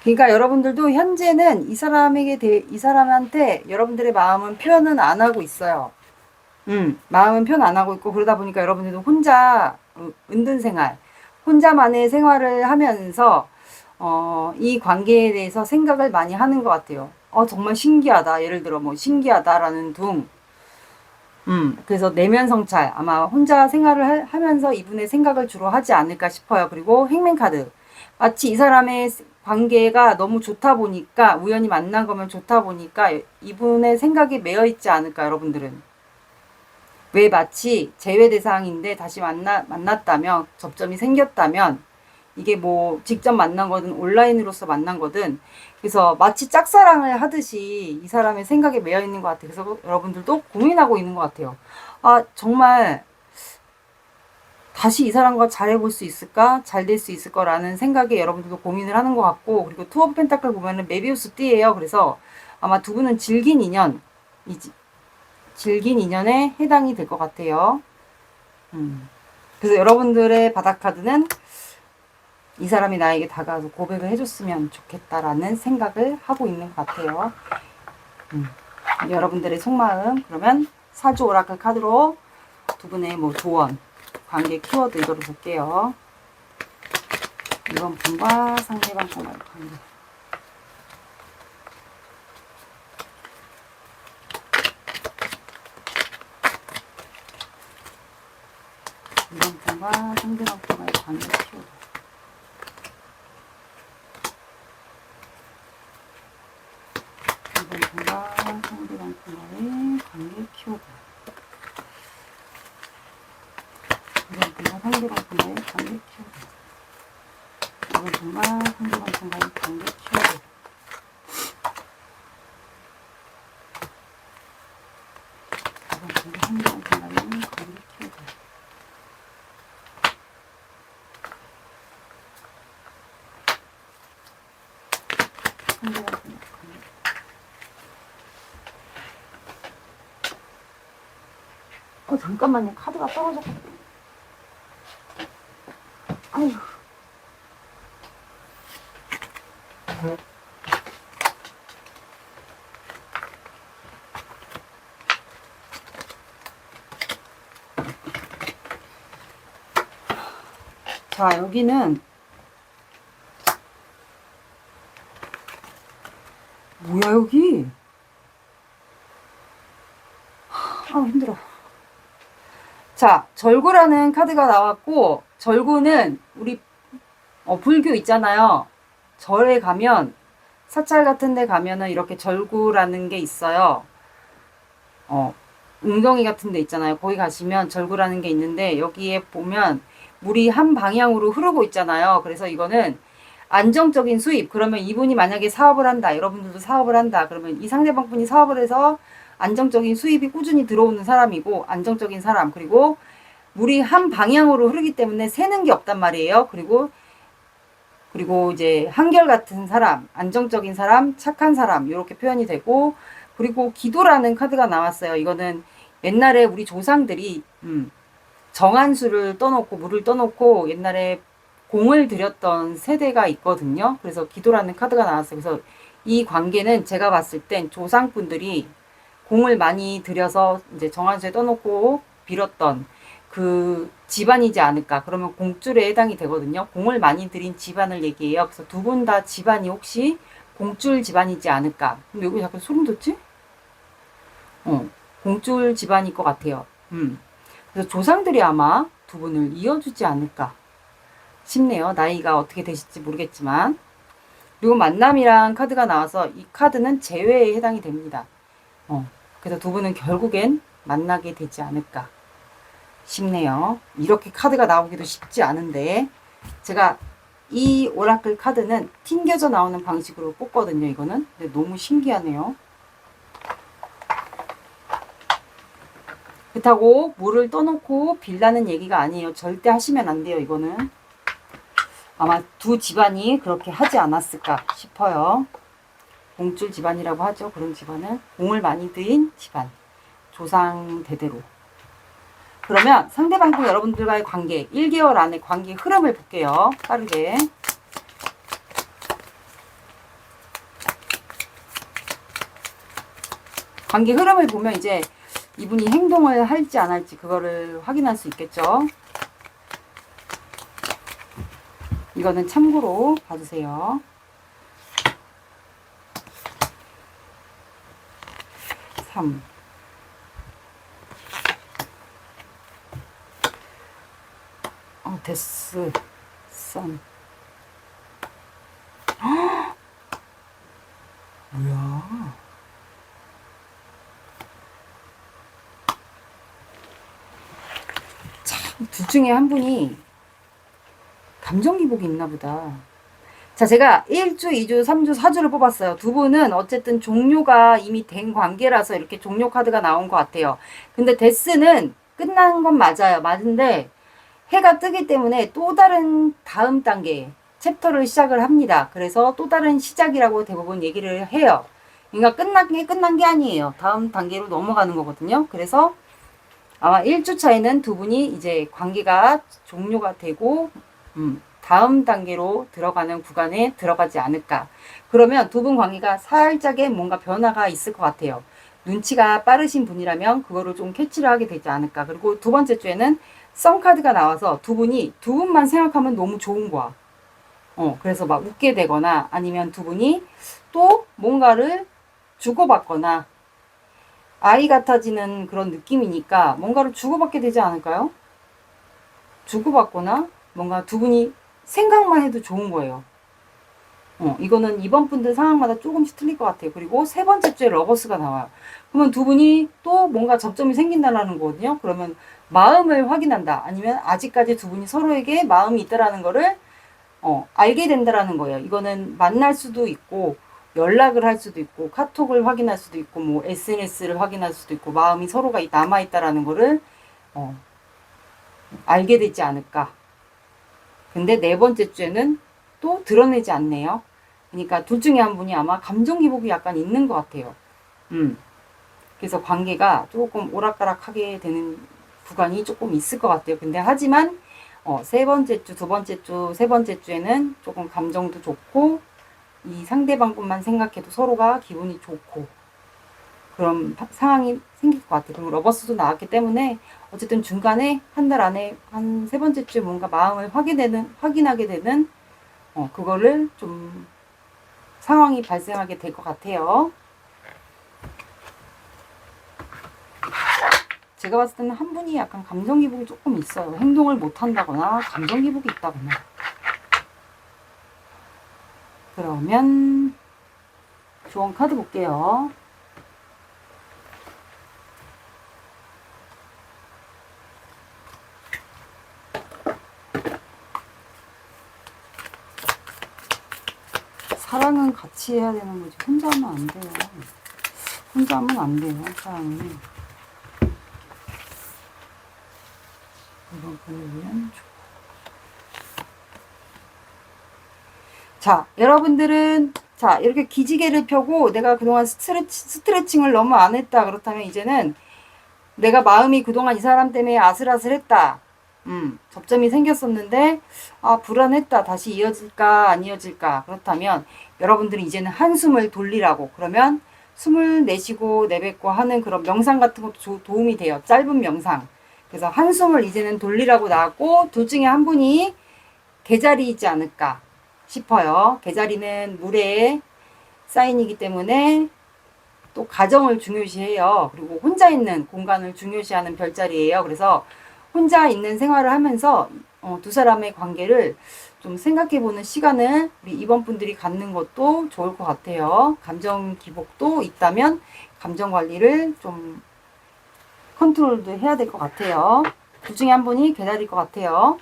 그러니까 여러분들도 현재는 이 사람한테 여러분들의 마음은 표현은 안 하고 있어요. 마음은 표현 안 하고 있고, 그러다 보니까 여러분들도 혼자 은둔 생활, 혼자만의 생활을 하면서 이 관계에 대해서 생각을 많이 하는 것 같아요. 정말 신기하다. 예를 들어 뭐 신기하다라는 둥. 그래서 내면 성찰, 아마 혼자 생활을 하면서 이분의 생각을 주로 하지 않을까 싶어요. 그리고 행맨 카드, 마치 이 사람의 관계가 너무 좋다 보니까, 우연히 만난 거면 좋다 보니까 이분의 생각에 매여 있지 않을까, 여러분들은. 왜 마치 제외 대상인데 다시 만났다면, 접점이 생겼다면 이게 뭐 직접 만난 거든 온라인으로서 만난 거든 그래서 마치 짝사랑을 하듯이 이 사람의 생각에 매여 있는 것 같아요. 그래서 여러분들도 고민하고 있는 것 같아요. 아 정말 다시 이 사람과 잘해볼 수 있을까? 잘 될 수 있을 거라는 생각에 여러분들도 고민을 하는 것 같고 그리고 투어 펜타클 보면은 메비우스 띠예요. 그래서 아마 두 분은 질긴 인연에 해당이 될 것 같아요. 그래서 여러분들의 바닥 카드는 이 사람이 나에게 다가와서 고백을 해줬으면 좋겠다라는 생각을 하고 있는 것 같아요. 여러분들의 속마음 그러면 사주 오라클 카드로 두 분의 뭐 조언, 관계 키워드 이거를 볼게요. 이번 분과 상대방 분과의 관계. 이번 분과 상대방 분과의 관계 키워드. 이번 분과 상대방 분과의 관계 키워드. 이번 분과 상대방 분과의 관계 키워드. 이번 분과 상대방 분과의 관계 키워드. 잠깐만요. 카드가 떨어졌거든요. 아휴. 자, 여기는 뭐야 여기? 아 힘들어. 자, 절구라는 카드가 나왔고 절구는 우리 불교 있잖아요. 절에 가면 사찰 같은 데 가면은 이렇게 절구라는 게 있어요. 웅덩이 같은 데 있잖아요. 거기 가시면 절구라는 게 있는데 여기에 보면 물이 한 방향으로 흐르고 있잖아요. 그래서 이거는 안정적인 수입. 그러면 이분이 만약에 사업을 한다. 여러분들도 사업을 한다. 그러면 이 상대방 분이 사업을 해서 안정적인 수입이 꾸준히 들어오는 사람이고 안정적인 사람. 그리고 물이 한 방향으로 흐르기 때문에 새는 게 없단 말이에요. 그리고 이제 한결같은 사람, 안정적인 사람, 착한 사람 이렇게 표현이 되고 그리고 기도라는 카드가 나왔어요. 이거는 옛날에 우리 조상들이 정한수를 떠놓고 물을 떠놓고 옛날에 공을 들였던 세대가 있거든요. 그래서 기도라는 카드가 나왔어요. 그래서 이 관계는 제가 봤을 땐 조상분들이 공을 많이 들여서 이제 정한수에 떠놓고 빌었던 그 집안이지 않을까. 그러면 공줄에 해당이 되거든요. 공을 많이 들인 집안을 얘기해요. 그래서 두 분 다 집안이 혹시 공줄 집안이지 않을까. 근데 여기 약간 소름 돋지? 공줄 집안일 것 같아요. 그래서 조상들이 아마 두 분을 이어주지 않을까 싶네요. 나이가 어떻게 되실지 모르겠지만. 그리고 만남이랑 카드가 나와서 이 카드는 재회에 해당이 됩니다. 그래서 두 분은 결국엔 만나게 되지 않을까 싶네요. 이렇게 카드가 나오기도 쉽지 않은데 제가 이 오라클 카드는 튕겨져 나오는 방식으로 뽑거든요. 이거는. 근데 너무 신기하네요. 그렇다고 물을 떠놓고 빌라는 얘기가 아니에요. 절대 하시면 안 돼요. 이거는. 아마 두 집안이 그렇게 하지 않았을까 싶어요. 공줄 집안이라고 하죠. 그런 집안은. 공을 많이 들인 집안. 조상 대대로. 그러면 상대방과 여러분들과의 관계 1개월 안에 관계 흐름을 볼게요. 빠르게. 관계 흐름을 보면 이제 이분이 행동을 할지 안 할지 그거를 확인할 수 있겠죠. 이거는 참고로 봐주세요. 3 데스 선 뭐야 참, 둘 중에 한 분이 감정 기복이 있나 보다. 자, 제가 1주, 2주, 3주, 4주를 뽑았어요. 두 분은 어쨌든 종료가 이미 된 관계라서 이렇게 종료 카드가 나온 것 같아요. 근데 데스는 끝난 건 맞아요. 맞은데 해가 뜨기 때문에 또 다른 다음 단계 챕터를 시작을 합니다. 그래서 또 다른 시작이라고 대부분 얘기를 해요. 그러니까 끝난 게 아니에요. 다음 단계로 넘어가는 거거든요. 그래서 아마 1주 차에는 두 분이 이제 관계가 종료가 되고 다음 단계로 들어가는 구간에 들어가지 않을까. 그러면 두 분 관계가 살짝의 뭔가 변화가 있을 것 같아요. 눈치가 빠르신 분이라면 그거를 좀 캐치를 하게 되지 않을까. 그리고 두 번째 주에는 썸카드가 나와서 두 분만 생각하면 너무 좋은 거야. 그래서 막 웃게 되거나 아니면 두 분이 또 뭔가를 주고받거나 아이 같아지는 그런 느낌이니까 뭔가를 주고받게 되지 않을까요? 주고받거나 뭔가 두 분이 생각만 해도 좋은 거예요. 이거는 이번 분들 상황마다 조금씩 틀릴 것 같아요. 그리고 세 번째 주에 러버스가 나와요. 그러면 두 분이 또 뭔가 접점이 생긴다라는 거거든요. 그러면 마음을 확인한다. 아니면 아직까지 두 분이 서로에게 마음이 있다라는 거를 알게 된다라는 거예요. 이거는 만날 수도 있고 연락을 할 수도 있고 카톡을 확인할 수도 있고 뭐 SNS를 확인할 수도 있고 마음이 서로가 남아있다라는 거를 알게 되지 않을까. 근데 네 번째 주에는 또 드러내지 않네요. 그러니까 둘 중에 한 분이 아마 감정 기복이 약간 있는 것 같아요. 그래서 관계가 조금 오락가락하게 되는 구간이 조금 있을 것 같아요. 근데 하지만 세 번째 주, 두 번째 주, 세 번째 주에는 조금 감정도 좋고 이 상대방 것만 생각해도 서로가 기분이 좋고 그런 상황이 생길 것 같아요. 그리고 러버스도 나왔기 때문에 어쨌든 중간에 한 달 안에 한 세 번째 주에 뭔가 마음을 확인하게 되는 그거를 좀 상황이 발생하게 될 것 같아요. 제가 봤을 때는 한 분이 약간 감정 기복이 조금 있어요. 행동을 못 한다거나 감정 기복이 있다거나. 그러면 조언 카드 볼게요. 사랑은 같이 해야 되는 거지. 혼자 하면 안 돼요. 혼자 하면 안 돼요. 사랑은. 이번 분을 위한 자, 여러분들은 자, 이렇게 기지개를 펴고 내가 그동안 스트레칭을 너무 안 했다. 그렇다면 이제는 내가 마음이 그동안 이 사람 때문에 아슬아슬했다. 접점이 생겼었는데 불안했다. 다시 이어질까 안 이어질까. 그렇다면 여러분들이 이제는 한숨을 돌리라고. 그러면 숨을 내쉬고 내뱉고 하는 그런 명상 같은 것도 도움이 돼요. 짧은 명상. 그래서 한숨을 이제는 돌리라고 나왔고 둘 중에 한 분이 개자리이지 않을까 싶어요. 개자리는 물의 사인이기 때문에 또 가정을 중요시해요. 그리고 혼자 있는 공간을 중요시하는 별자리예요. 그래서 혼자 있는 생활을 하면서 두 사람의 관계를 좀 생각해보는 시간을 우리 이번 분들이 갖는 것도 좋을 것 같아요. 감정 기복도 있다면 감정 관리를 좀 컨트롤도 해야 될 것 같아요. 둘 중에 한 분이 개자리일 것 같아요.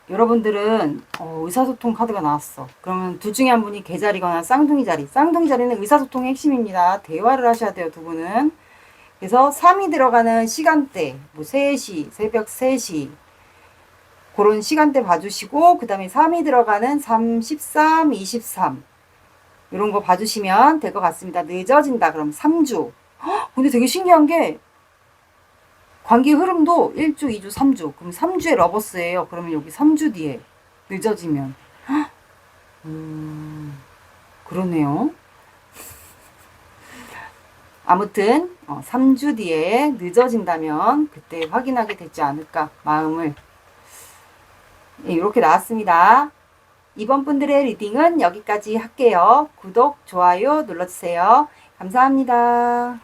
여러분들은 의사소통 카드가 나왔어. 그러면 둘 중에 한 분이 개자리거나 쌍둥이 자리. 쌍둥이 자리는 의사소통의 핵심입니다. 대화를 하셔야 돼요, 두 분은. 그래서 3이 들어가는 시간대, 뭐 3시, 새벽 3시 그런 시간대 봐주시고 그 다음에 3이 들어가는 3, 13, 23 이런 거 봐주시면 될 것 같습니다. 늦어진다 그럼 3주. 근데 되게 신기한 게 관계 흐름도 1주, 2주, 3주. 그럼 3주에 러버스예요. 그러면 여기 3주 뒤에 늦어지면. 그러네요. 아무튼 3주 뒤에 늦어진다면 그때 확인하게 되지 않을까 마음을. 이렇게 나왔습니다. 이번 분들의 리딩은 여기까지 할게요. 구독, 좋아요 눌러주세요. 감사합니다.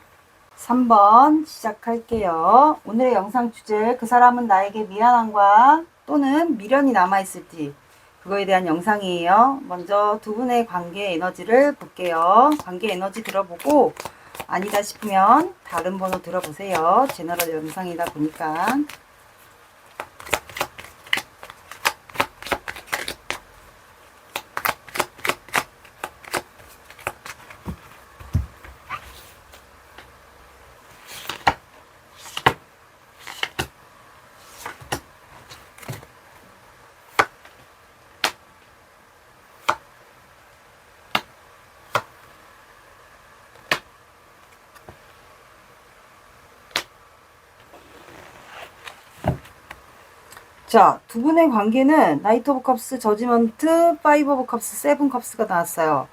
3번 시작할게요. 오늘의 영상 주제 그 사람은 나에게 미안함과 또는 미련이 남아있을지 그거에 대한 영상이에요. 먼저 두 분의 관계 에너지를 볼게요. 관계 에너지 들어보고 아니다 싶으면 다른 번호 들어보세요. 제너럴 영상이다 보니까. 자, 두 분의 관계는 나이트 오브 컵스, 저지먼트, 파이브 오브 컵스, 세븐 컵스가 나왔어요.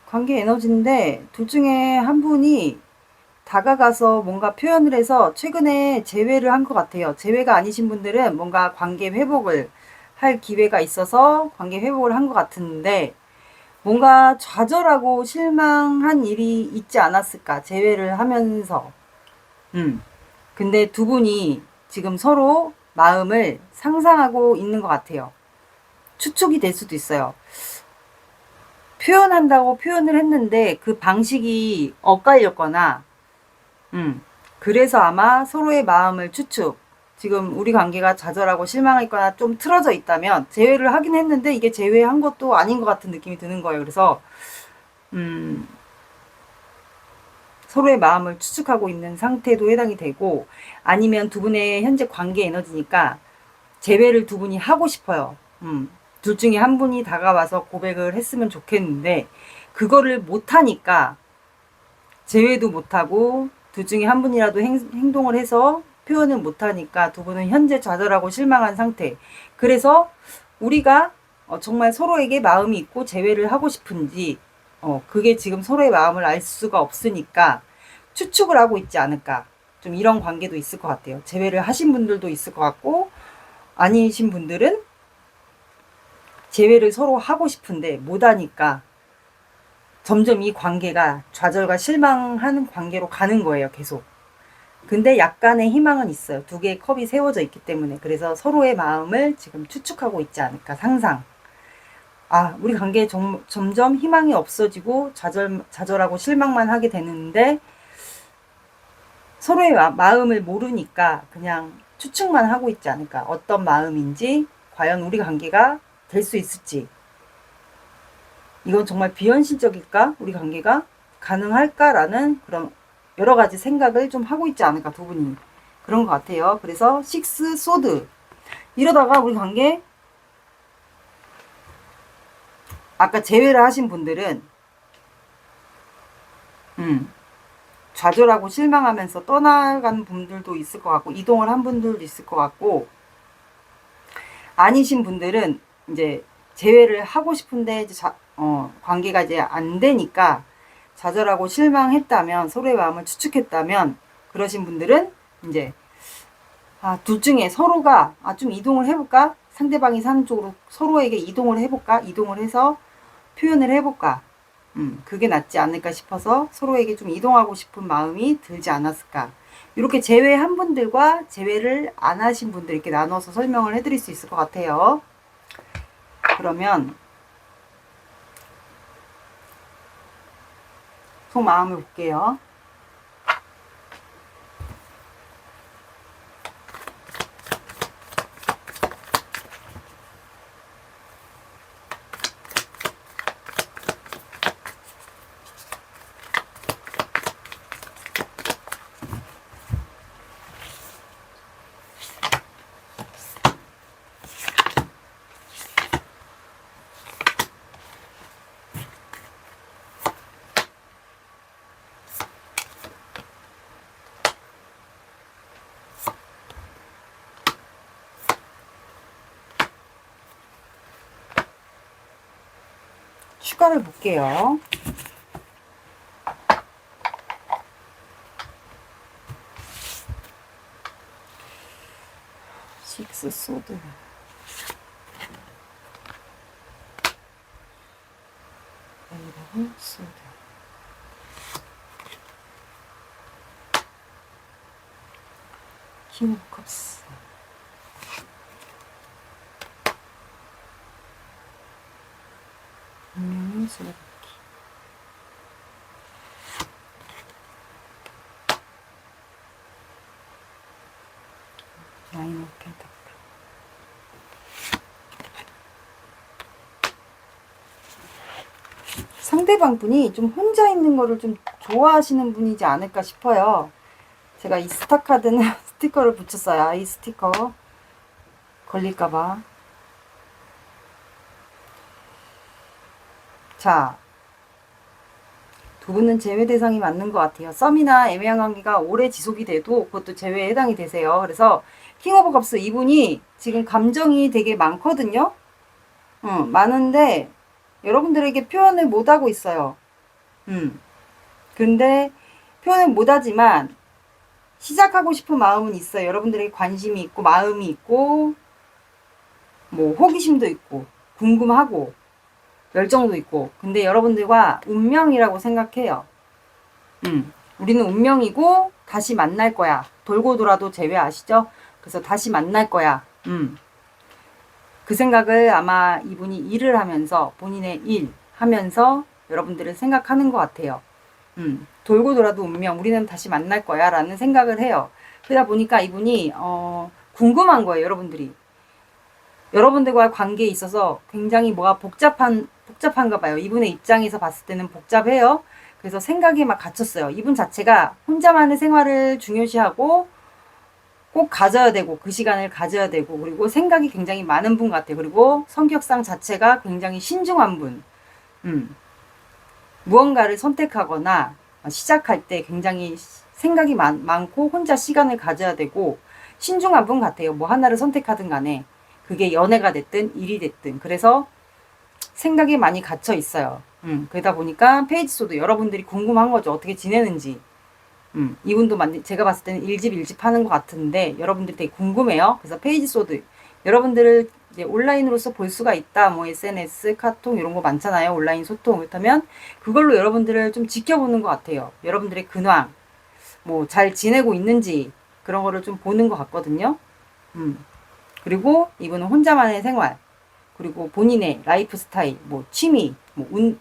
관계 에너지인데 둘 중에 한 분이 다가가서 뭔가 표현을 해서 최근에 재회를 한 것 같아요. 재회가 아니신 분들은 뭔가 관계 회복을 할 기회가 있어서 관계 회복을 한 것 같은데 뭔가 좌절하고 실망한 일이 있지 않았을까, 재회를 하면서. 근데 두 분이 지금 서로 마음을 상상하고 있는 것 같아요. 추측이 될 수도 있어요. 표현한다고 표현을 했는데 그 방식이 엇갈렸거나, 그래서 아마 서로의 마음을 추측, 지금 우리 관계가 좌절하고 실망했거나 좀 틀어져 있다면, 재회를 하긴 했는데 이게 재회한 것도 아닌 것 같은 느낌이 드는 거예요. 그래서 서로의 마음을 추측하고 있는 상태도 해당이 되고, 아니면 두 분의 현재 관계 에너지니까 재회를 두 분이 하고 싶어요. 둘 중에 한 분이 다가와서 고백을 했으면 좋겠는데 그거를 못하니까 재회도 못하고, 둘 중에 한 분이라도 행동을 해서 표현을 못하니까 두 분은 현재 좌절하고 실망한 상태. 그래서 우리가 정말 서로에게 마음이 있고 재회를 하고 싶은지, 그게 지금 서로의 마음을 알 수가 없으니까 추측을 하고 있지 않을까. 좀 이런 관계도 있을 것 같아요. 재회를 하신 분들도 있을 것 같고, 아니신 분들은 재회를 서로 하고 싶은데 못하니까 점점 이 관계가 좌절과 실망하는 관계로 가는 거예요, 계속. 근데 약간의 희망은 있어요. 두 개의 컵이 세워져 있기 때문에. 그래서 서로의 마음을 지금 추측하고 있지 않을까, 상상. 우리 관계에 점점 희망이 없어지고 좌절하고 실망만 하게 되는데 서로의 마음을 모르니까 그냥 추측만 하고 있지 않을까. 어떤 마음인지, 과연 우리 관계가 될 수 있을지. 이건 정말 비현실적일까? 우리 관계가 가능할까라는 그런 여러 가지 생각을 좀 하고 있지 않을까, 두 분이. 그런 것 같아요. 그래서 식스 소드. 이러다가 우리 관계, 아까 재회를 하신 분들은 좌절하고 실망하면서 떠나간 분들도 있을 것 같고, 이동을 한 분들도 있을 것 같고, 아니신 분들은 이제 재회를 하고 싶은데 이제 관계가 이제 안 되니까 좌절하고 실망했다면, 서로의 마음을 추측했다면, 그러신 분들은 이제 둘 중에 서로가 좀 이동을 해볼까? 상대방이 사는 쪽으로 서로에게 이동을 해볼까? 이동을 해서 표현을 해볼까? 그게 낫지 않을까 싶어서 서로에게 좀 이동하고 싶은 마음이 들지 않았을까. 이렇게 제외한 분들과 제외를 안 하신 분들 이렇게 나눠서 설명을 해드릴 수 있을 것 같아요. 그러면 속마음을 볼게요. 추가를 볼게요. 식스 소드. 소드. 킹 오브 컵스. 술래잡기. 나인 오브 펜타클. 상대방 분이 좀 혼자 있는 거를 좀 좋아하시는 분이지 않을까 싶어요. 제가 이 스타카드는 스티커를 붙였어요. 이 스티커 걸릴까봐. 자, 두 분은 제외 대상이 맞는 것 같아요. 썸이나 애매한 관계가 오래 지속이 돼도 그것도 제외에 해당이 되세요. 그래서 킹 오브 컵스 이분이 지금 감정이 되게 많거든요. 많은데 여러분들에게 표현을 못하고 있어요. 근데 표현을 못하지만 시작하고 싶은 마음은 있어요. 여러분들에게 관심이 있고 마음이 있고 뭐 호기심도 있고 궁금하고 열정도 있고. 근데 여러분들과 운명이라고 생각해요. 우리는 운명이고 다시 만날 거야. 돌고 돌아도 재회 아시죠? 그래서 다시 만날 거야. 그 생각을 아마 이분이 일을 하면서 본인의 일 하면서 여러분들을 생각하는 것 같아요. 돌고 돌아도 운명, 우리는 다시 만날 거야 라는 생각을 해요. 그러다 보니까 이분이 궁금한 거예요. 여러분들과의 관계에 있어서 굉장히 뭐가 복잡한가 봐요. 이분의 입장에서 봤을 때는 복잡해요. 그래서 생각이 막 갇혔어요. 이분 자체가 혼자만의 생활을 중요시하고 꼭 가져야 되고 그 시간을 가져야 되고 그리고 생각이 굉장히 많은 분 같아요. 그리고 성격상 자체가 굉장히 신중한 분. 무언가를 선택하거나 시작할 때 굉장히 생각이 많고 혼자 시간을 가져야 되고 신중한 분 같아요. 뭐 하나를 선택하든 간에 그게 연애가 됐든 일이 됐든. 그래서 생각이 많이 갇혀 있어요. 그러다 보니까 페이지 소드 여러분들이 궁금한 거죠. 어떻게 지내는지. 이분도 제가 봤을 때는 일집 하는 것 같은데 여러분들이 되게 궁금해요. 그래서 페이지 소드 여러분들을 이제 온라인으로서 볼 수가 있다. 뭐 SNS, 카톡 이런 거 많잖아요. 온라인 소통. 그렇다면 그걸로 여러분들을 좀 지켜보는 것 같아요. 여러분들의 근황, 뭐 잘 지내고 있는지 그런 거를 좀 보는 것 같거든요. 그리고 이분은 혼자만의 생활, 그리고 본인의 라이프 스타일, 뭐 취미,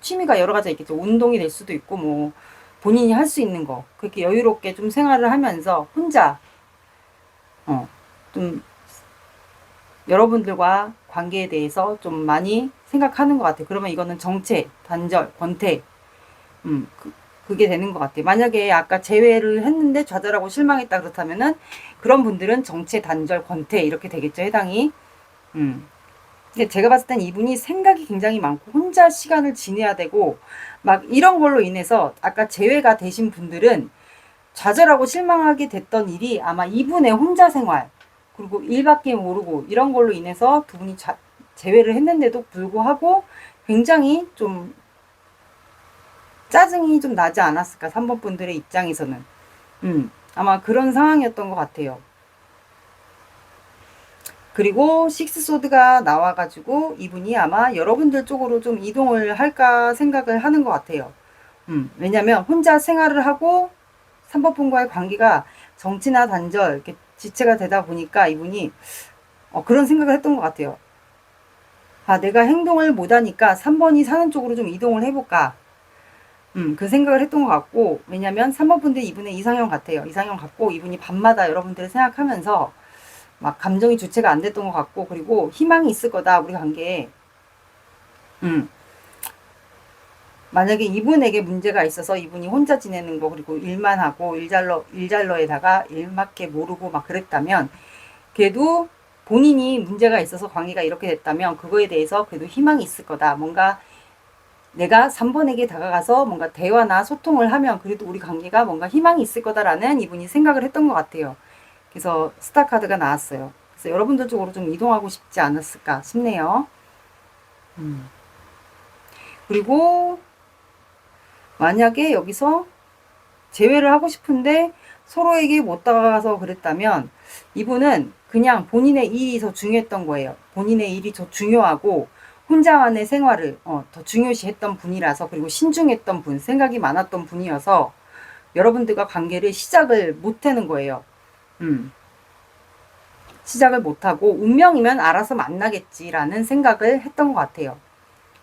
취미가 여러 가지가 있겠죠. 운동이 될 수도 있고, 뭐 본인이 할 수 있는 거 그렇게 여유롭게 좀 생활을 하면서 혼자 좀 여러분들과 관계에 대해서 좀 많이 생각하는 것 같아요. 그러면 이거는 정체, 단절, 권태, 그게 되는 것 같아요. 만약에 아까 제외를 했는데 좌절하고 실망했다 그렇다면은 그런 분들은 정체, 단절, 권태 이렇게 되겠죠. 해당이. 근데 제가 봤을 땐 이분이 생각이 굉장히 많고 혼자 시간을 지내야 되고 막 이런 걸로 인해서 아까 제외가 되신 분들은 좌절하고 실망하게 됐던 일이 아마 이분의 혼자 생활 그리고 일밖에 모르고 이런 걸로 인해서 두 분이 제외를 했는데도 불구하고 굉장히 좀 짜증이 좀 나지 않았을까. 3번 분들의 입장에서는 아마 그런 상황이었던 것 같아요. 그리고 식스소드가 나와가지고 이분이 아마 여러분들 쪽으로 좀 이동을 할까 생각을 하는 것 같아요. 왜냐면 혼자 생활을 하고 3번 분과의 관계가 정치나 단절 이렇게 지체가 되다 보니까 이분이 그런 생각을 했던 것 같아요. 내가 행동을 못하니까 3번이 사는 쪽으로 좀 이동을 해볼까. 그 생각을 했던 것 같고, 왜냐면 3번 분들 이분의 이상형 같아요. 이상형 같고 이분이 밤마다 여러분들을 생각하면서 막 감정이 주체가 안 됐던 것 같고, 그리고 희망이 있을 거다 우리 관계에. 만약에 이분에게 문제가 있어서 이분이 혼자 지내는 거 그리고 일만 하고 일잘러에다가 일밖에 모르고 막 그랬다면 그래도 본인이 문제가 있어서 관계가 이렇게 됐다면 그거에 대해서 그래도 희망이 있을 거다. 뭔가 내가 3번에게 다가가서 뭔가 대화나 소통을 하면 그래도 우리 관계가 뭔가 희망이 있을 거다라는 이분이 생각을 했던 것 같아요. 그래서 스타 카드가 나왔어요. 그래서 여러분들 쪽으로 좀 이동하고 싶지 않았을까 싶네요. 그리고 만약에 여기서 제외를 하고 싶은데 서로에게 못 다가가서 그랬다면 이분은 그냥 본인의 일이 더 중요했던 거예요. 본인의 일이 더 중요하고 혼자만의 생활을 더 중요시했던 분이라서, 그리고 신중했던 분, 생각이 많았던 분이어서 여러분들과 관계를 시작을 못하는 거예요. 시작을 못하고 운명이면 알아서 만나겠지라는 생각을 했던 것 같아요.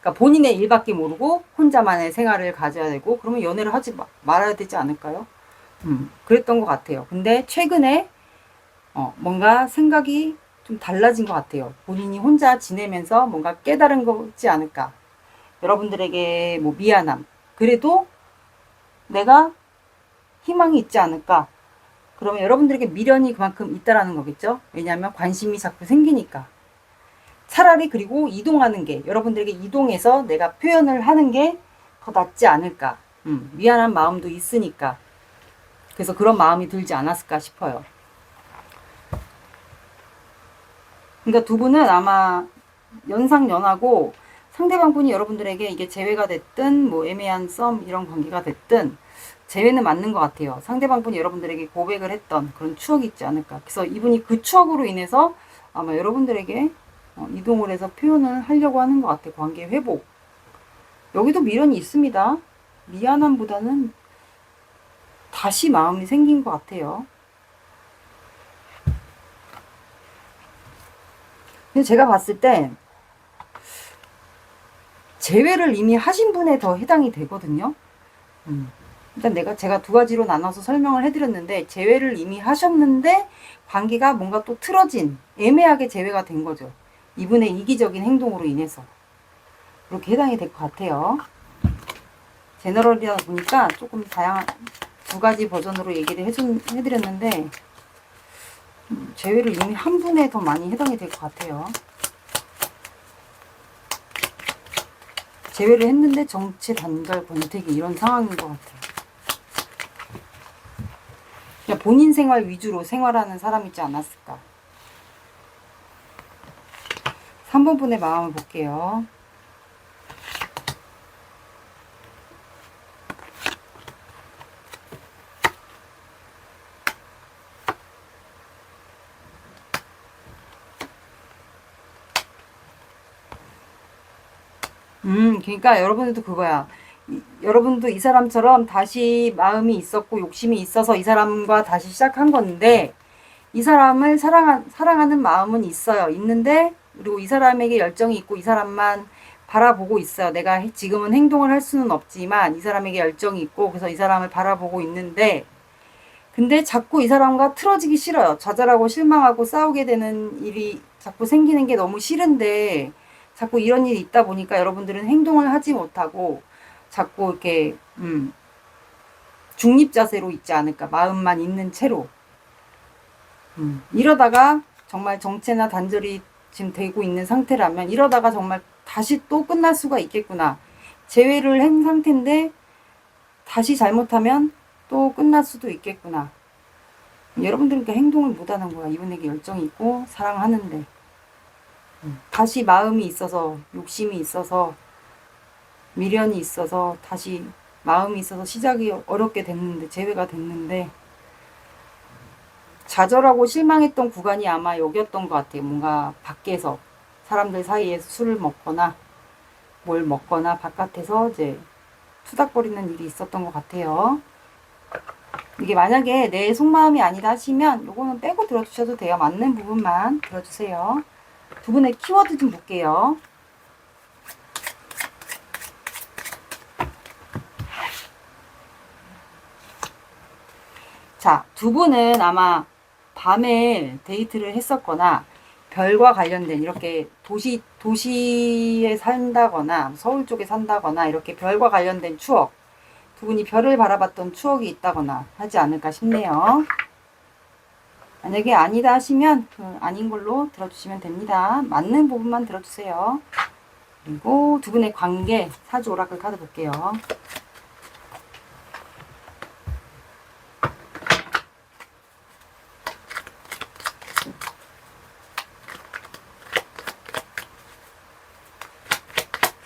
그러니까 본인의 일밖에 모르고 혼자만의 생활을 가져야 되고 그러면 연애를 하지 말아야 되지 않을까요? 그랬던 것 같아요. 근데 최근에 뭔가 생각이 좀 달라진 것 같아요. 본인이 혼자 지내면서 뭔가 깨달은 거지 않을까. 여러분들에게 뭐 미안함. 그래도 내가 희망이 있지 않을까. 그러면 여러분들에게 미련이 그만큼 있다라는 거겠죠. 왜냐하면 관심이 자꾸 생기니까. 차라리 그리고 이동하는 게 여러분들에게 이동해서 내가 표현을 하는 게 더 낫지 않을까. 미안한 마음도 있으니까. 그래서 그런 마음이 들지 않았을까 싶어요. 그러니까 두 분은 아마 연상연하고 상대방 분이 여러분들에게 이게 재회가 됐든 뭐 애매한 썸 이런 관계가 됐든 재회는 맞는 것 같아요. 상대방 분이 여러분들에게 고백을 했던 그런 추억이 있지 않을까. 그래서 이분이 그 추억으로 인해서 아마 여러분들에게 이동을 해서 표현을 하려고 하는 것 같아요. 관계 회복. 여기도 미련이 있습니다. 미안함보다는 다시 마음이 생긴 것 같아요. 근데 제가 봤을 때 재회를 이미 하신 분에 더 해당이 되거든요. 일단 제가 두 가지로 나눠서 설명을 해드렸는데 재회를 이미 하셨는데 관계가 뭔가 또 틀어진 애매하게 재회가 된 거죠. 이분의 이기적인 행동으로 인해서 그렇게 해당이 될 것 같아요. 제너럴이다 보니까 조금 다양한 두 가지 버전으로 얘기를 해드렸는데 재회를 이미 한 분에 더 많이 해당이 될 것 같아요. 재회를 했는데 정체 단절 권태기 이런 상황인 것 같아요. 그냥 본인 생활 위주로 생활하는 사람이지 않았을까. 3번 분의 마음을 볼게요. 그러니까 여러분들도 그거야. 여러분도 이 사람처럼 다시 마음이 있었고 욕심이 있어서 이 사람과 다시 시작한 건데 이 사람을 사랑하는 마음은 있어요. 있는데 그리고 이 사람에게 열정이 있고 이 사람만 바라보고 있어요. 내가 지금은 행동을 할 수는 없지만 이 사람에게 열정이 있고 그래서 이 사람을 바라보고 있는데 근데 자꾸 이 사람과 틀어지기 싫어요. 좌절하고 실망하고 싸우게 되는 일이 자꾸 생기는 게 너무 싫은데 자꾸 이런 일이 있다 보니까 여러분들은 행동을 하지 못하고 자꾸 이렇게 중립 자세로 있지 않을까. 마음만 있는 채로. 이러다가 정말 정체나 단절이 지금 되고 있는 상태라면 이러다가 정말 다시 또 끝날 수가 있겠구나. 재회를 한 상태인데 다시 잘못하면 또 끝날 수도 있겠구나. 여러분들은 행동을 못하는 거야. 이분에게 열정이 있고 사랑하는데 다시 마음이 있어서 욕심이 있어서 미련이 있어서 다시 마음이 있어서 시작이 어렵게 됐는데 재회가 됐는데 좌절하고 실망했던 구간이 아마 여기였던 것 같아요. 뭔가 밖에서 사람들 사이에서 술을 먹거나 뭘 먹거나 바깥에서 이제 투닥거리는 일이 있었던 것 같아요. 이게 만약에 내 속마음이 아니다 하시면 요거는 빼고 들어주셔도 돼요. 맞는 부분만 들어주세요. 두 분의 키워드 좀 볼게요. 자, 두 분은 아마 밤에 데이트를 했었거나 별과 관련된 이렇게 도시에 산다거나 서울 쪽에 산다거나 이렇게 별과 관련된 추억 두 분이 별을 바라봤던 추억이 있다거나 하지 않을까 싶네요. 만약에 아니다 하시면 아닌 걸로 들어주시면 됩니다. 맞는 부분만 들어주세요. 그리고 두 분의 관계 사주 오라클 카드 볼게요.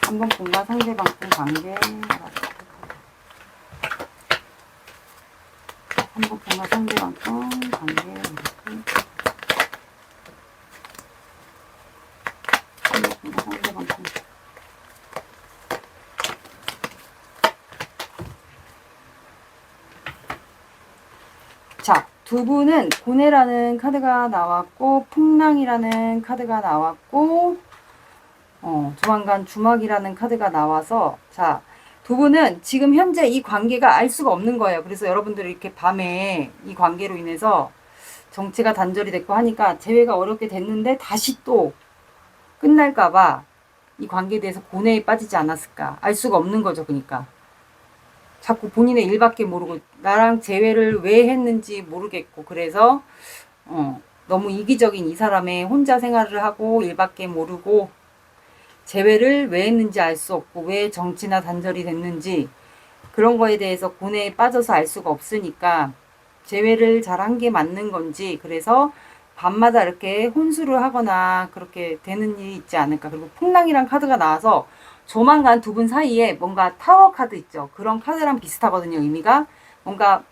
한번 분과 상대방 관계 한번 분과 상대방 관계 자, 두 분은 고뇌라는 카드가 나왔고 풍랑이라는 카드가 나왔고 조만간 주막이라는 카드가 나와서, 자, 두 분은 지금 현재 이 관계가 알 수가 없는 거예요. 그래서 여러분들이 이렇게 밤에 이 관계로 인해서 정체가 단절이 됐고 하니까 재회가 어렵게 됐는데 다시 또 끝날까봐 이 관계에 대해서 고뇌에 빠지지 않았을까. 알 수가 없는 거죠. 그러니까 자꾸 본인의 일밖에 모르고 나랑 재회를 왜 했는지 모르겠고, 그래서 너무 이기적인 이 사람의 혼자 생활을 하고 일밖에 모르고 재회를 왜 했는지 알 수 없고 왜 정치나 단절이 됐는지 그런 거에 대해서 고뇌에 빠져서 알 수가 없으니까 재회를 잘 한 게 맞는 건지, 그래서 밤마다 이렇게 혼수를 하거나 그렇게 되는 일이 있지 않을까. 그리고 풍랑이란 카드가 나와서 조만간 두 분 사이에 뭔가 타워 카드 있죠. 그런 카드랑 비슷하거든요. 의미가 뭔가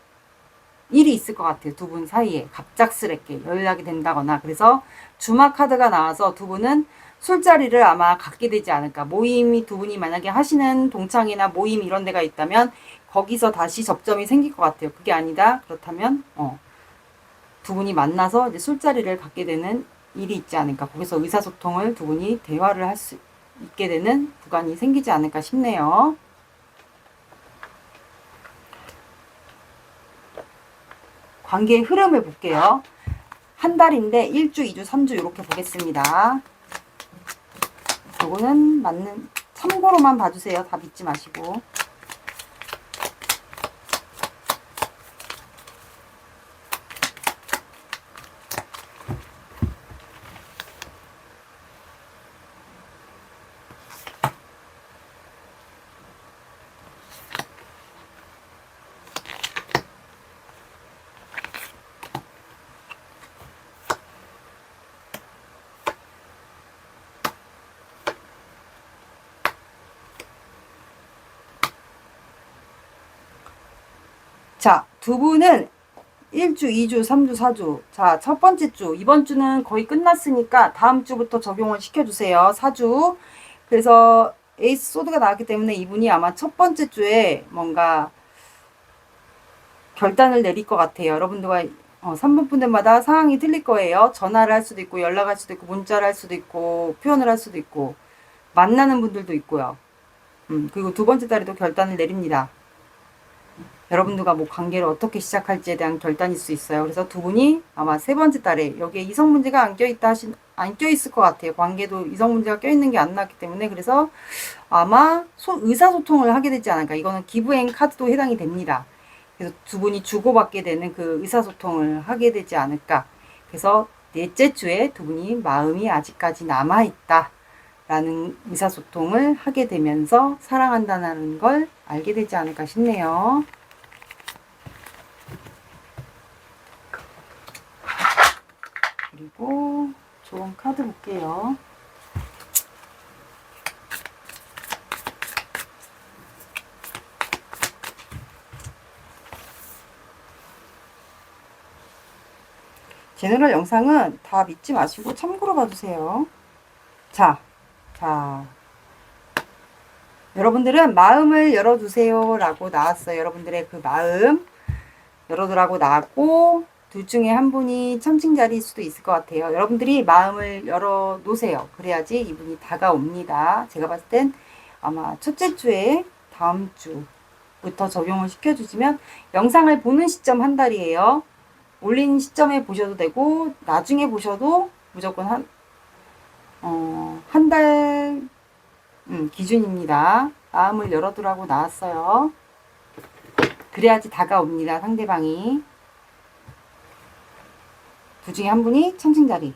일이 있을 것 같아요. 두 분 사이에 갑작스럽게 연락이 된다거나. 그래서 주막 카드가 나와서 두 분은 술자리를 아마 갖게 되지 않을까. 모임이 두 분이 만약에 하시는 동창회나 모임 이런 데가 있다면 거기서 다시 접점이 생길 것 같아요. 그게 아니다 그렇다면 두 분이 만나서 이제 술자리를 갖게 되는 일이 있지 않을까. 거기서 의사소통을 두 분이 대화를 할 수 있게 되는 구간이 생기지 않을까 싶네요. 관계의 흐름을 볼게요. 한 달인데 1주, 2주, 3주 이렇게 보겠습니다. 요거는 맞는 참고로만 봐주세요. 다 믿지 마시고. 자, 두 분은 1주, 2주, 3주, 4주. 자, 첫 번째 주. 이번 주는 거의 끝났으니까 다음 주부터 적용을 시켜주세요. 4주. 그래서 에이스 소드가 나왔기 때문에 이분이 아마 첫 번째 주에 뭔가 결단을 내릴 것 같아요. 여러분들과 3번 분들마다 상황이 틀릴 거예요. 전화를 할 수도 있고, 연락할 수도 있고, 문자를 할 수도 있고, 표현을 할 수도 있고, 만나는 분들도 있고요. 그리고 두 번째 달에도 결단을 내립니다. 여러분들과 뭐 관계를 어떻게 시작할지에 대한 결단일 수 있어요. 그래서 두 분이 아마 세 번째 달에 여기에 이성 문제가 안 껴있을 것 같아요. 관계도 이성 문제가 껴있는 게 안 나왔기 때문에. 그래서 아마 의사소통을 하게 되지 않을까. 이거는 기브앤 카드도 해당이 됩니다. 그래서 두 분이 주고받게 되는 그 의사소통을 하게 되지 않을까. 그래서 넷째 주에 두 분이 마음이 아직까지 남아있다 라는 의사소통을 하게 되면서 사랑한다는 걸 알게 되지 않을까 싶네요. 그리고 좋은 카드 볼게요. 제너럴 영상은 다 믿지 마시고 참고로 봐주세요. 자, 여러분들은 마음을 열어두세요 라고 나왔어요. 여러분들의 그 마음 열어두라고 나왔고, 둘 중에 한 분이 천칭자리일 수도 있을 것 같아요. 여러분들이 마음을 열어놓으세요. 그래야지 이분이 다가옵니다. 제가 봤을 땐 아마 첫째 주에 다음 주부터 적용을 시켜주시면, 영상을 보는 시점 한 달이에요. 올린 시점에 보셔도 되고 나중에 보셔도 무조건 한 달 기준입니다. 마음을 열어두라고 나왔어요. 그래야지 다가옵니다. 상대방이. 두 중에 한 분이 천칭자리.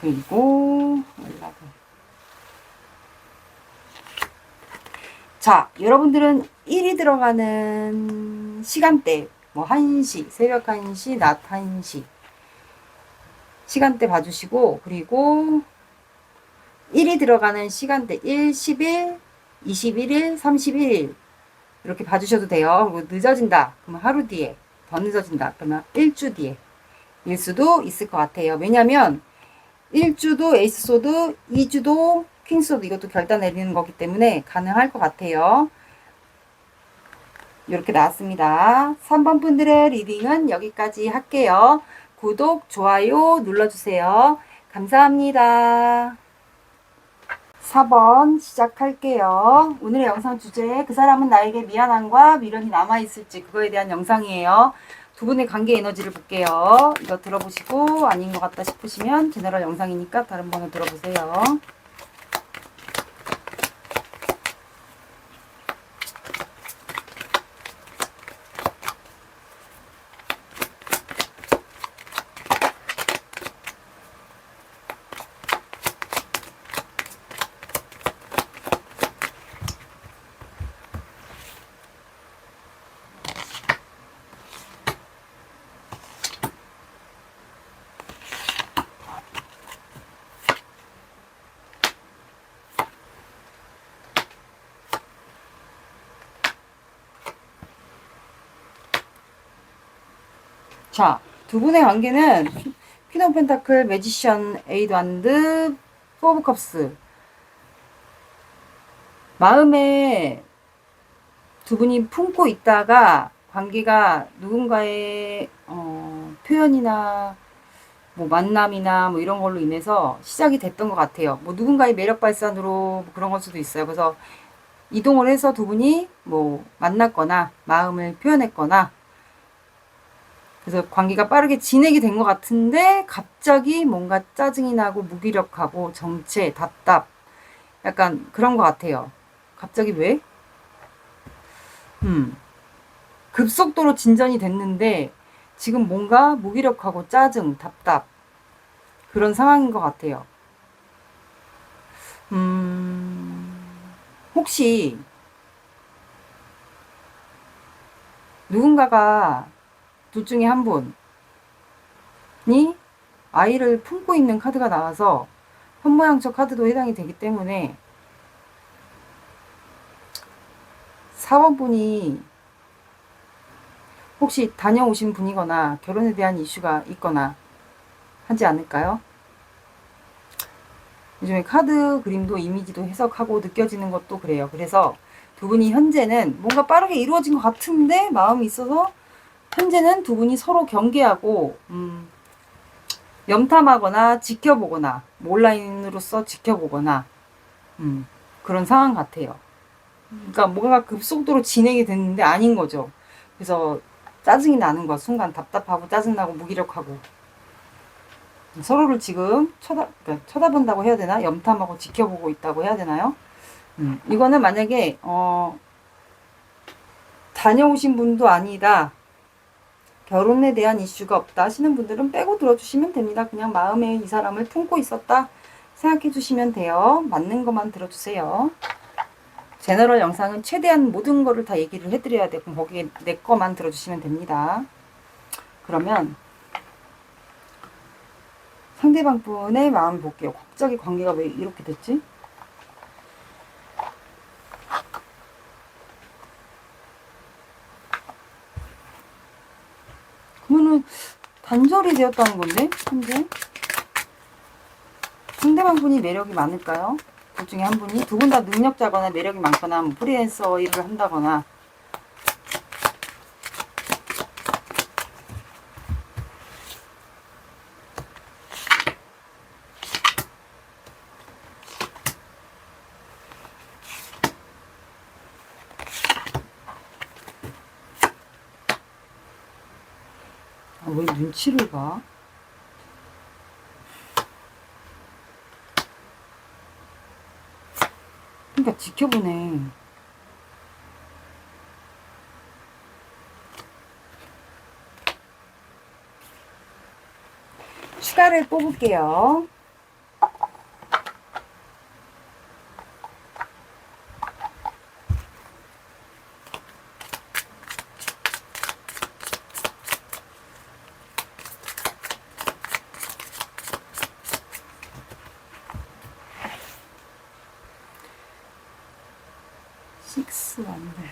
그리고 자, 여러분들은 1이 들어가는 시간대, 뭐 1시, 새벽 1시, 낮 1시 시간대 봐주시고, 그리고 1이 들어가는 시간대 1, 10일, 21일, 31일 이렇게 봐주셔도 돼요. 그리고 늦어진다 그러면 하루 뒤에, 더 늦어진다 그러면 1주 뒤에 일 수도 있을 것 같아요. 왜냐면 1주도 에이스 소드, 2주도 퀸 소드, 이것도 결단 내리는 거기 때문에 가능할 것 같아요. 이렇게 나왔습니다. 3번 분들의 리딩은 여기까지 할게요. 구독, 좋아요 눌러주세요. 감사합니다. 4번 시작할게요. 오늘의 영상 주제, 그 사람은 나에게 미안함과 미련이 남아있을지, 그거에 대한 영상이에요. 두 분의 관계 에너지를 볼게요. 이거 들어보시고 아닌 것 같다 싶으시면 제너럴 영상이니까 다른 번호 들어보세요. 자, 두 분의 관계는 퀸 오브 펜타클, 매지션, 에이드 완드, 포 오브 컵스. 마음에 두 분이 품고 있다가 관계가 누군가의 표현이나 뭐 만남이나 뭐 이런 걸로 인해서 시작이 됐던 것 같아요. 뭐 누군가의 매력 발산으로 뭐 그런 걸 수도 있어요. 그래서 이동을 해서 두 분이 뭐 만났거나 마음을 표현했거나 그래서 관계가 빠르게 진행이 된 것 같은데 갑자기 뭔가 짜증이 나고 무기력하고 정체, 답답 약간 그런 것 같아요. 갑자기 왜? 급속도로 진전이 됐는데 지금 뭔가 무기력하고 짜증, 답답 그런 상황인 것 같아요. 혹시 누군가가 둘 중에 한 분이 아이를 품고 있는 카드가 나와서 현모양처 카드도 해당이 되기 때문에 4번 분이 혹시 다녀오신 분이거나 결혼에 대한 이슈가 있거나 하지 않을까요? 요즘에 카드 그림도 이미지도 해석하고 느껴지는 것도 그래요. 그래서 두 분이 현재는 뭔가 빠르게 이루어진 것 같은데 마음이 있어서 현재는 두 분이 서로 경계하고 염탐하거나 지켜보거나 온라인으로서 지켜보거나 그런 상황 같아요. 그러니까 뭔가 급속도로 진행이 됐는데 아닌 거죠. 그래서 짜증이 나는 거 순간 답답하고 짜증나고 무기력하고 서로를 지금 그러니까 쳐다본다고 해야 되나? 염탐하고 지켜보고 있다고 해야 되나요? 이거는 만약에 다녀오신 분도 아니다. 결혼에 대한 이슈가 없다 하시는 분들은 빼고 들어주시면 됩니다. 그냥 마음에 이 사람을 품고 있었다 생각해 주시면 돼요. 맞는 것만 들어주세요. 제너럴 영상은 최대한 모든 거를 다 얘기를 해드려야 되고 거기에 내 거만 들어주시면 됩니다. 그러면 상대방 분의 마음을 볼게요. 갑자기 관계가 왜 이렇게 됐지? 그러면은 단절이 되었다는 건데 현재 상대방 분이 매력이 많을까요? 둘 중에 한 분이 두 분 다 능력자거나 매력이 많거나 뭐 프리랜서 일을 한다거나 왜 눈치를 봐? 그러니까 지켜보네. 추가를 뽑을게요. 식스 원들.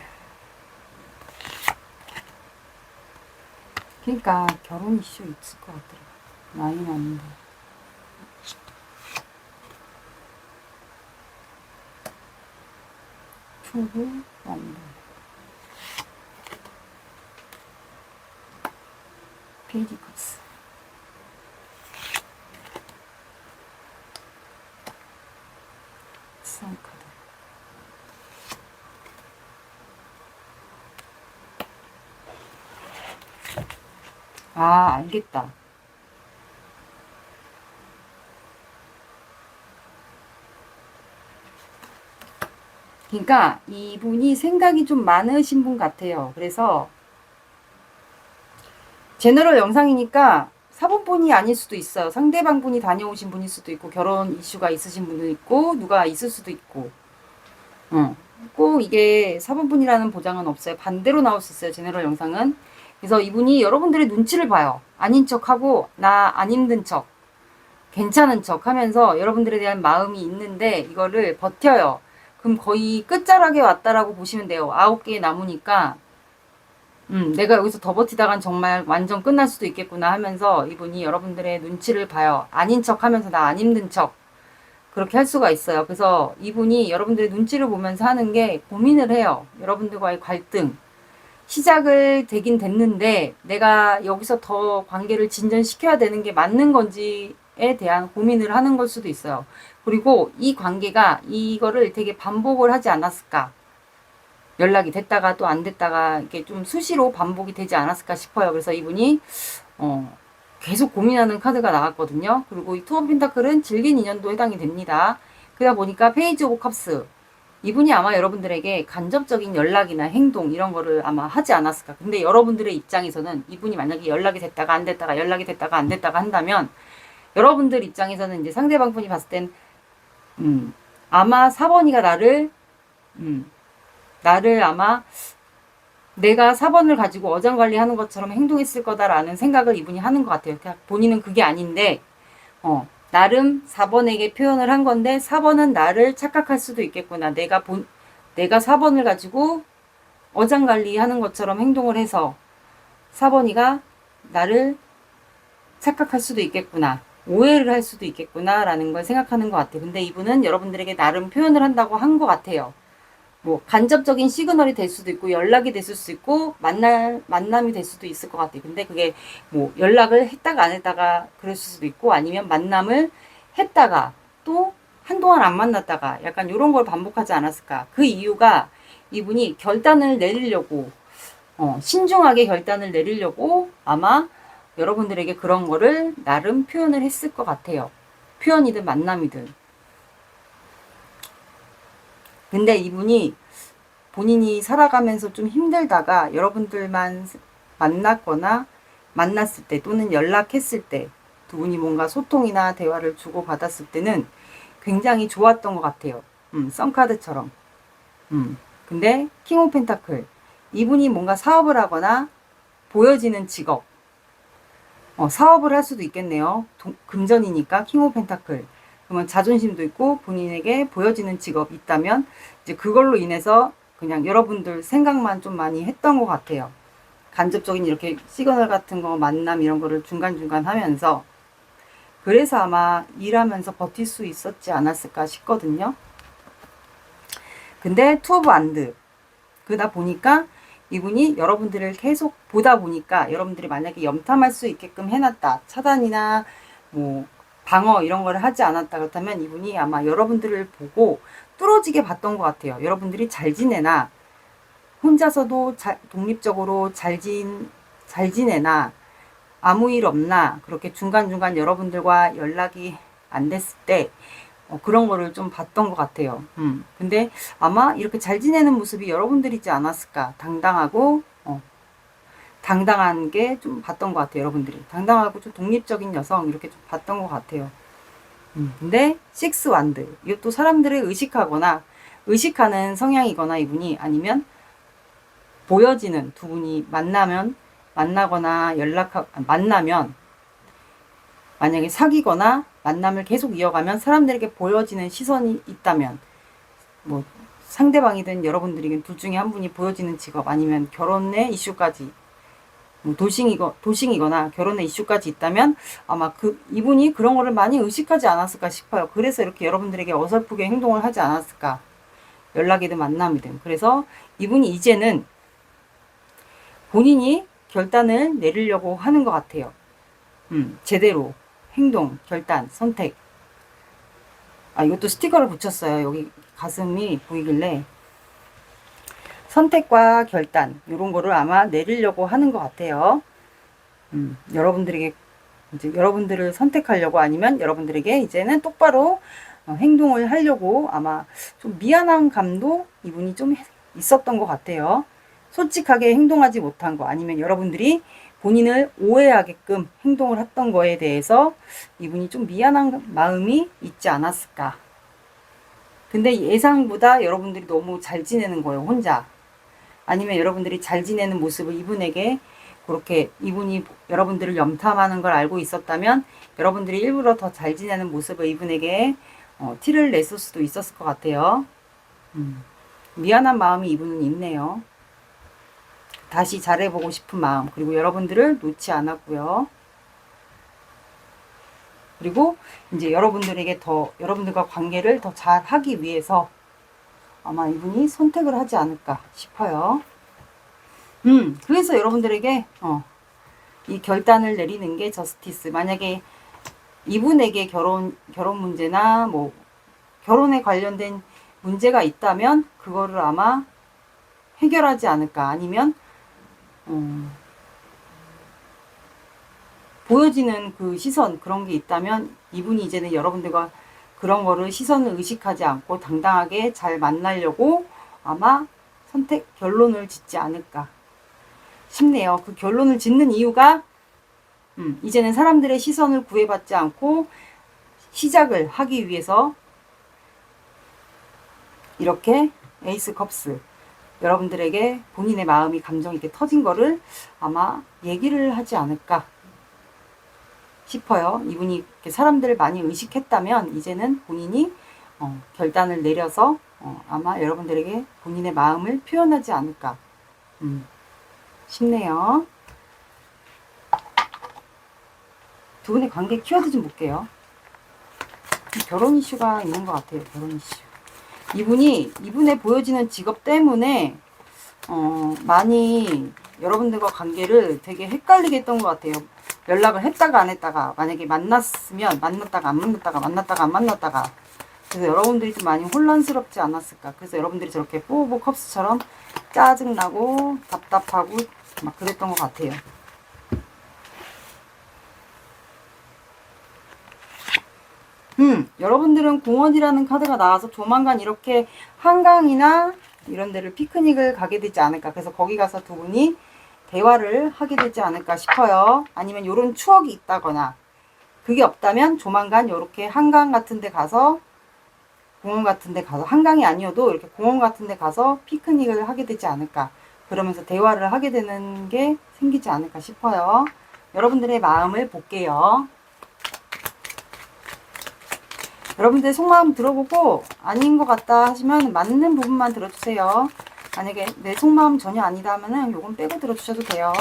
그러니까 결혼 이슈 있을 것 같더라. 나이 많은데. 투브 원들. 페이지커스. 비싼 카드. 아, 알겠다. 그러니까 이분이 생각이 좀 많으신 분 같아요. 그래서 제너럴 영상이니까 사본분이 아닐 수도 있어요. 상대방 분이 다녀오신 분일 수도 있고, 결혼 이슈가 있으신 분도 있고, 누가 있을 수도 있고. 꼭 이게 사본분이라는 보장은 없어요. 반대로 나올 수 있어요. 제너럴 영상은. 그래서 이분이 여러분들의 눈치를 봐요. 아닌 척하고 나 안 힘든 척, 괜찮은 척 하면서 여러분들에 대한 마음이 있는데 이거를 버텨요. 그럼 거의 끝자락에 왔다라고 보시면 돼요. 9개의 나무니까 내가 여기서 더 버티다간 정말 완전 끝날 수도 있겠구나 하면서 이분이 여러분들의 눈치를 봐요. 아닌 척 하면서 나 안 힘든 척. 그렇게 할 수가 있어요. 그래서 이분이 여러분들의 눈치를 보면서 하는 게 고민을 해요. 여러분들과의 갈등. 시작을 되긴 됐는데 내가 여기서 더 관계를 진전시켜야 되는 게 맞는 건지에 대한 고민을 하는 걸 수도 있어요. 그리고 이 관계가 이거를 되게 반복을 하지 않았을까? 연락이 됐다가 또 안 됐다가 이렇게 좀 수시로 반복이 되지 않았을까 싶어요. 그래서 이분이 계속 고민하는 카드가 나왔거든요. 그리고 이 투 오브 펜타클은 질긴 인연도 해당이 됩니다. 그러다 보니까 페이지 오브 컵스, 이분이 아마 여러분들에게 간접적인 연락이나 행동 이런 거를 아마 하지 않았을까. 근데 여러분들의 입장에서는 이분이 만약에 연락이 됐다가 안 됐다가 연락이 됐다가 안 됐다가 한다면 여러분들 입장에서는 이제 상대방 분이 봤을 땐 아마 4번이가 나를 아마 내가 4번을 가지고 어장관리하는 것처럼 행동했을 거다라는 생각을 이분이 하는 것 같아요. 그러니까 본인은 그게 아닌데 나름 4번에게 표현을 한 건데 4번은 나를 착각할 수도 있겠구나. 내가 4번을 가지고 어장관리하는 것처럼 행동을 해서 4번이가 나를 착각할 수도 있겠구나. 오해를 할 수도 있겠구나 라는 걸 생각하는 것 같아요. 근데 이분은 여러분들에게 나름 표현을 한다고 한 것 같아요. 뭐 간접적인 시그널이 될 수도 있고 연락이 됐을 수 있고 만남이 될 수도 있을 것 같아요. 근데 그게 뭐 연락을 했다가 안 했다가 그랬을 수도 있고 아니면 만남을 했다가 또 한동안 안 만났다가 약간 이런 걸 반복하지 않았을까. 그 이유가 이분이 결단을 내리려고 신중하게 결단을 내리려고 아마 여러분들에게 그런 거를 나름 표현을 했을 것 같아요. 표현이든 만남이든. 근데 이분이 본인이 살아가면서 좀 힘들다가 여러분들만 만났거나 만났을 때 또는 연락했을 때 두 분이 뭔가 소통이나 대화를 주고받았을 때는 굉장히 좋았던 것 같아요. 썬카드처럼. 근데 킹 오브 펜타클, 이분이 뭔가 사업을 하거나 보여지는 직업, 사업을 할 수도 있겠네요. 금전이니까 킹 오브 펜타클. 그러면 자존심도 있고 본인에게 보여지는 직업이 있다면 이제 그걸로 인해서 그냥 여러분들 생각만 좀 많이 했던 것 같아요. 간접적인 이렇게 시그널 같은 거 만남 이런 거를 중간중간 하면서 그래서 아마 일하면서 버틸 수 있었지 않았을까 싶거든요. 근데 투 오브 안드, 그러다 보니까 이분이 여러분들을 계속 보다 보니까 여러분들이 만약에 염탐할 수 있게끔 해놨다, 차단이나 뭐 방어 이런 걸 하지 않았다 그렇다면 이분이 아마 여러분들을 보고 뚫어지게 봤던 것 같아요. 여러분들이 잘 지내나, 혼자서도 독립적으로 잘 지내나, 아무 일 없나, 그렇게 중간중간 여러분들과 연락이 안 됐을 때 그런 거를 좀 봤던 것 같아요. 근데 아마 이렇게 잘 지내는 모습이 여러분들이지 않았을까. 당당한 게 좀 봤던 것 같아요. 여러분들이 당당하고 좀 독립적인 여성 이렇게 좀 봤던 것 같아요. 근데 식스 완드, 이것도 사람들을 의식하는 성향이거나 이분이, 아니면 보여지는, 두 분이 만나거나 만나면 만약에 사귀거나 만남을 계속 이어가면 사람들에게 보여지는 시선이 있다면, 뭐 상대방이든 여러분들이든 둘 중에 한 분이 보여지는 직업, 아니면 결혼의 이슈까지, 뭐 도싱이거나 결혼의 이슈까지 있다면 아마 이분이 그런 거를 많이 의식하지 않았을까 싶어요. 그래서 이렇게 여러분들에게 어설프게 행동을 하지 않았을까. 연락이든 만남이든. 그래서 이분이 이제는 본인이 결단을 내리려고 하는 것 같아요. 제대로 행동, 결단, 선택. 아, 이것도 스티커를 붙였어요. 여기 가슴이 보이길래. 선택과 결단, 이런 거를 아마 내리려고 하는 것 같아요. 여러분들에게, 이제 여러분들을 선택하려고, 아니면 여러분들에게 이제는 똑바로 행동을 하려고 아마 좀 미안한 감도 이분이 좀 있었던 것 같아요. 솔직하게 행동하지 못한 거, 아니면 여러분들이 본인을 오해하게끔 행동을 했던 거에 대해서 이분이 좀 미안한 마음이 있지 않았을까. 근데 예상보다 여러분들이 너무 잘 지내는 거예요, 혼자. 아니면 여러분들이 잘 지내는 모습을 이분에게 그렇게, 이분이 여러분들을 염탐하는 걸 알고 있었다면 여러분들이 일부러 더 잘 지내는 모습을 이분에게 티를 냈을 수도 있었을 것 같아요. 미안한 마음이 이분은 있네요. 다시 잘해보고 싶은 마음, 그리고 여러분들을 놓지 않았고요. 그리고 이제 여러분들에게 더, 여러분들과 관계를 더 잘하기 위해서 아마 이분이 선택을 하지 않을까 싶어요. 그래서 여러분들에게 이 결단을 내리는 게 저스티스. 만약에 이분에게 결혼 문제나 뭐 결혼에 관련된 문제가 있다면 그거를 아마 해결하지 않을까. 아니면 보여지는 그 시선, 그런 게 있다면 이분이 이제는 여러분들과 그런 거를, 시선을 의식하지 않고 당당하게 잘 만나려고 아마 결론을 짓지 않을까 싶네요. 그 결론을 짓는 이유가 이제는 사람들의 시선을 구애받지 않고 시작을 하기 위해서 이렇게 에이스 컵스, 여러분들에게 본인의 마음이, 감정이 이렇게 터진 거를 아마 얘기를 하지 않을까 싶어요. 이분이 이렇게 사람들을 많이 의식했다면 이제는 본인이 결단을 내려서 아마 여러분들에게 본인의 마음을 표현하지 않을까 싶네요. 두 분의 관계 키워드 좀 볼게요. 결혼 이슈가 있는 것 같아요. 결혼 이슈. 이분의 보여지는 직업 때문에 많이 여러분들과 관계를 되게 헷갈리게 했던 것 같아요. 연락을 했다가 안 했다가, 만약에 만났으면 만났다가 안 만났다가, 만났다가 안 만났다가. 그래서 여러분들이 좀 많이 혼란스럽지 않았을까. 그래서 여러분들이 저렇게 뽀뽀 컵스처럼 짜증나고 답답하고 막 그랬던 것 같아요. 여러분들은 공원이라는 카드가 나와서 조만간 이렇게 한강이나 이런 데를 피크닉을 가게 되지 않을까. 그래서 거기 가서 두 분이 대화를 하게 되지 않을까 싶어요. 아니면 이런 추억이 있다거나, 그게 없다면 조만간 이렇게 한강 같은 데 가서, 공원 같은 데 가서, 한강이 아니어도 이렇게 공원 같은 데 가서 피크닉을 하게 되지 않을까. 그러면서 대화를 하게 되는 게 생기지 않을까 싶어요. 여러분들의 마음을 볼게요. 여러분들 속마음 들어보고 아닌 것 같다 하시면 맞는 부분만 들어주세요. 만약에 내 속마음 전혀 아니다 하면은 요건 빼고 들어주셔도 돼요.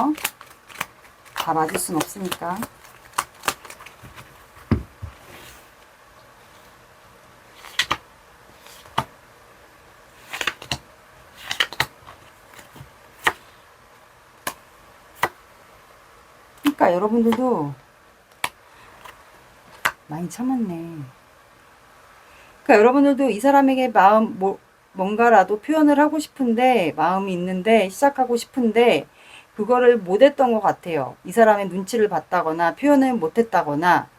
다 맞을 순 없으니까. 그러니까 여러분들도 많이 참았네. 그러니까 여러분들도 이 사람에게 뭔가라도 표현을 하고 싶은데, 마음이 있는데, 시작하고 싶은데, 그거를 못했던 것 같아요. 이 사람의 눈치를 봤다거나, 표현을 못했다거나,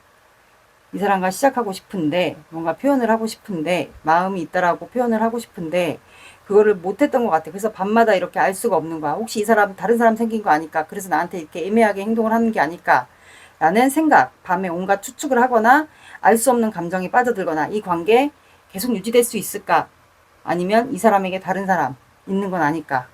이 사람과 시작하고 싶은데, 뭔가 표현을 하고 싶은데, 마음이 있다라고 표현을 하고 싶은데, 그거를 못했던 것 같아요. 그래서 밤마다 이렇게 알 수가 없는 거야. 혹시 이 사람 다른 사람 생긴 거 아닐까? 그래서 나한테 이렇게 애매하게 행동을 하는 게 아닐까? 라는 생각, 밤에 온갖 추측을 하거나, 알 수 없는 감정이 빠져들거나, 이 관계 계속 유지될 수 있을까? 아니면 이 사람에게 다른 사람 있는 건 아닐까?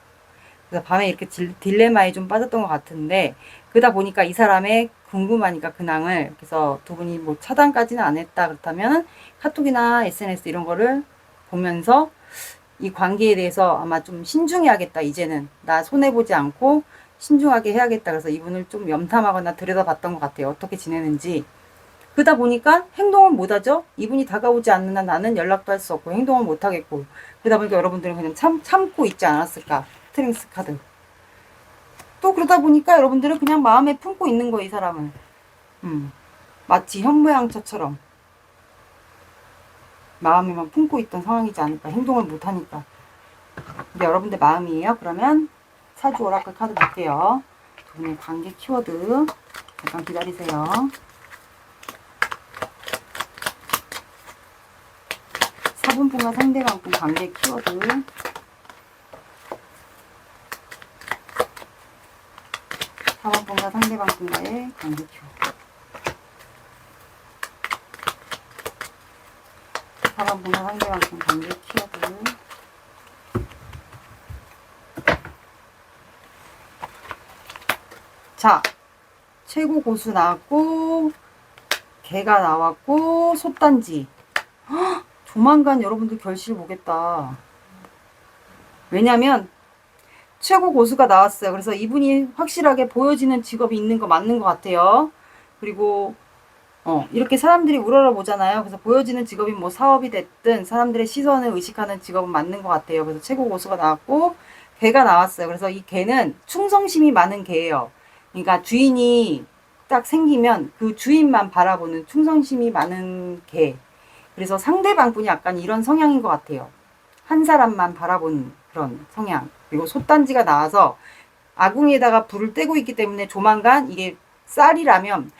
그래서 밤에 이렇게 딜레마에 좀 빠졌던 것 같은데, 그러다 보니까 이 사람의 궁금하니까 근황을, 그래서 두 분이 뭐 차단까지는 안 했다 그렇다면 카톡이나 SNS 이런 거를 보면서 이 관계에 대해서 아마 좀 신중해야겠다. 이제는 나 손해보지 않고 신중하게 해야겠다. 그래서 이분을 좀 염탐하거나 들여다봤던 것 같아요. 어떻게 지내는지. 그러다 보니까 행동을 못하죠. 이분이 다가오지 않는 한 나는 연락도 할 수 없고 행동을 못하겠고, 그러다 보니까 여러분들은 그냥 참고 있지 않았을까. 스트렝스 카드. 또 그러다 보니까 여러분들은 그냥 마음에 품고 있는 거예요, 이 사람을. 마치 현모양처처럼. 마음에만 품고 있던 상황이지 않을까. 행동을 못하니까. 이게 여러분들 마음이에요. 그러면 사주 오라클 카드 볼게요. 두 분의 관계 키워드 잠깐 기다리세요. 사분분과 상대방분 관계 키워드. 사분분과 상대방분과의 관계 키워드. 사분분과 상대방분 관계 키워드. 자, 최고 고수 나왔고, 개가 나왔고, 솥단지. 헉, 조만간 여러분들 결실 보겠다. 왜냐면 최고 고수가 나왔어요. 그래서 이분이 확실하게 보여지는 직업이 있는 거 맞는 것 같아요. 그리고 이렇게 사람들이 우러러 보잖아요. 그래서 보여지는 직업이 뭐 사업이 됐든 사람들의 시선을 의식하는 직업은 맞는 것 같아요. 그래서 최고 고수가 나왔고 개가 나왔어요. 그래서 이 개는 충성심이 많은 개예요. 그러니까 주인이 딱 생기면 그 주인만 바라보는 충성심이 많은 개. 그래서 상대방분이 약간 이런 성향인 것 같아요. 한 사람만 바라보는 그런 성향. 그리고 솥단지가 나와서 아궁이에다가 불을 떼고 있기 때문에 조만간 이게 쌀이라면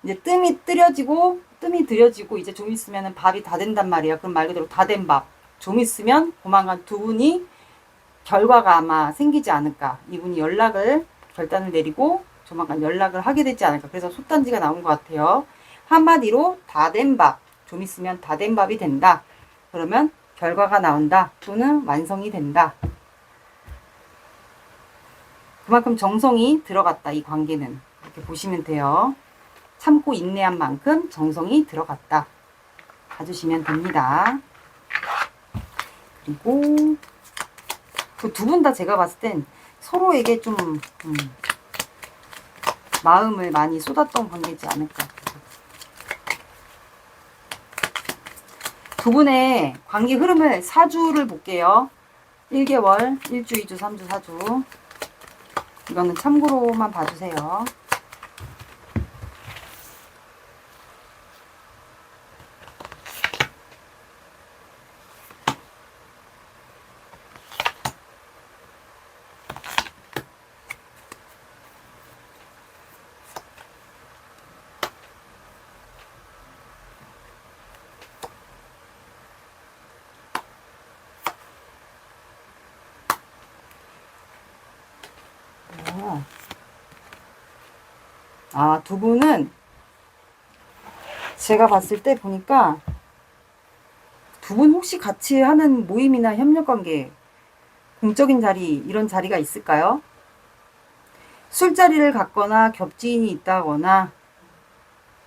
이제 뜸이 들여지고 이제 좀 있으면 밥이 다 된단 말이야. 그럼 말 그대로 다 된 밥. 좀 있으면 조만간 두 분이 결과가 아마 생기지 않을까. 이분이 결단을 내리고 조만간 연락을 하게 되지 않을까. 그래서 솥단지가 나온 것 같아요. 한마디로 다 된 밥. 좀 있으면 다 된 밥이 된다. 그러면 결과가 나온다. 또는 완성이 된다. 그만큼 정성이 들어갔다. 이 관계는. 이렇게 보시면 돼요. 참고 인내한 만큼 정성이 들어갔다. 봐주시면 됩니다. 그리고 그 두 분 다 제가 봤을 땐 서로에게 좀 마음을 많이 쏟았던 관계지 않을까. 두 분의 관계 흐름을 4주를 볼게요. 1개월, 1주, 2주, 3주, 4주. 이거는 참고로만 봐주세요. 두 분은 제가 봤을 때 보니까 두 분 혹시 같이 하는 모임이나 협력관계, 공적인 자리, 이런 자리가 있을까요? 술자리를 갖거나 겹지인이 있다거나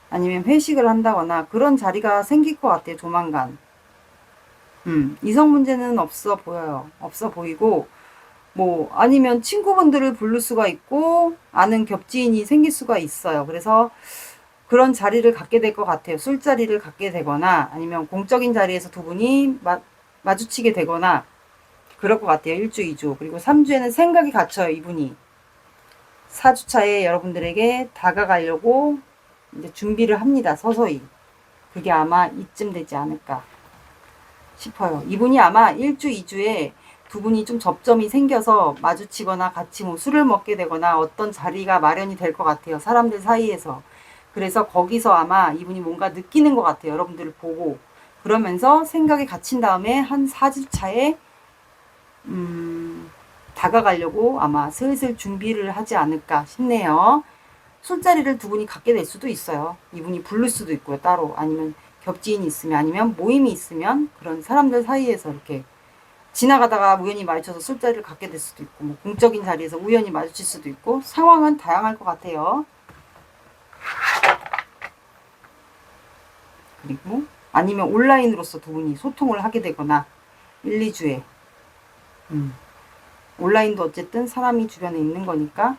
아니면 회식을 한다거나 그런 자리가 생길 것 같아요. 조만간. 이성 문제는 없어 보여요. 없어 보이고 뭐 아니면 친구분들을 부를 수가 있고 아는 겹지인이 생길 수가 있어요. 그래서 그런 자리를 갖게 될 것 같아요. 술자리를 갖게 되거나 아니면 공적인 자리에서 두 분이 마주치게 되거나 그럴 것 같아요. 1주, 2주. 그리고 3주에는 생각이 갇혀요. 이분이. 4주차에 여러분들에게 다가가려고 이제 준비를 합니다. 서서히. 그게 아마 이쯤 되지 않을까 싶어요. 이분이 아마 1주, 2주에 두 분이 좀 접점이 생겨서 마주치거나 같이 뭐 술을 먹게 되거나 어떤 자리가 마련이 될 것 같아요. 사람들 사이에서. 그래서 거기서 아마 이분이 뭔가 느끼는 것 같아요. 여러분들을 보고. 그러면서 생각이 갇힌 다음에 한 4주 차에 다가가려고 아마 슬슬 준비를 하지 않을까 싶네요. 술자리를 두 분이 갖게 될 수도 있어요. 이분이 부를 수도 있고요. 따로. 아니면 겹지인이 있으면 아니면 모임이 있으면 그런 사람들 사이에서 이렇게 지나가다가 우연히 마주쳐서 술자리를 갖게 될 수도 있고 뭐 공적인 자리에서 우연히 마주칠 수도 있고 상황은 다양할 것 같아요. 그리고 아니면 온라인으로서 두 분이 소통을 하게 되거나 1, 2주에 온라인도 어쨌든 사람이 주변에 있는 거니까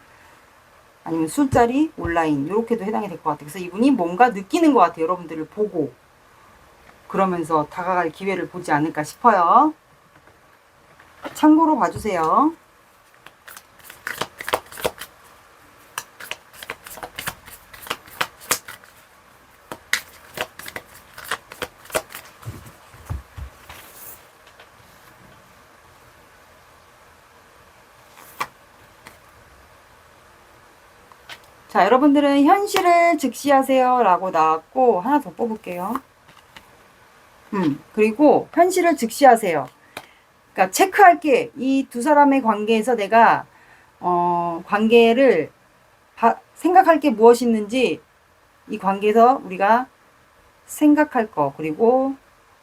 아니면 술자리, 온라인 이렇게도 해당이 될 것 같아요. 그래서 이분이 뭔가 느끼는 것 같아요. 여러분들을 보고 그러면서 다가갈 기회를 보지 않을까 싶어요. 참고로 봐주세요. 자, 여러분들은 현실을 직시하세요 라고 나왔고, 하나 더 뽑을게요. 그리고 현실을 직시하세요. 그러니까 체크할게. 이 두 사람의 관계에서 내가 관계를 생각할 게 무엇이 있는지, 이 관계에서 우리가 생각할 거, 그리고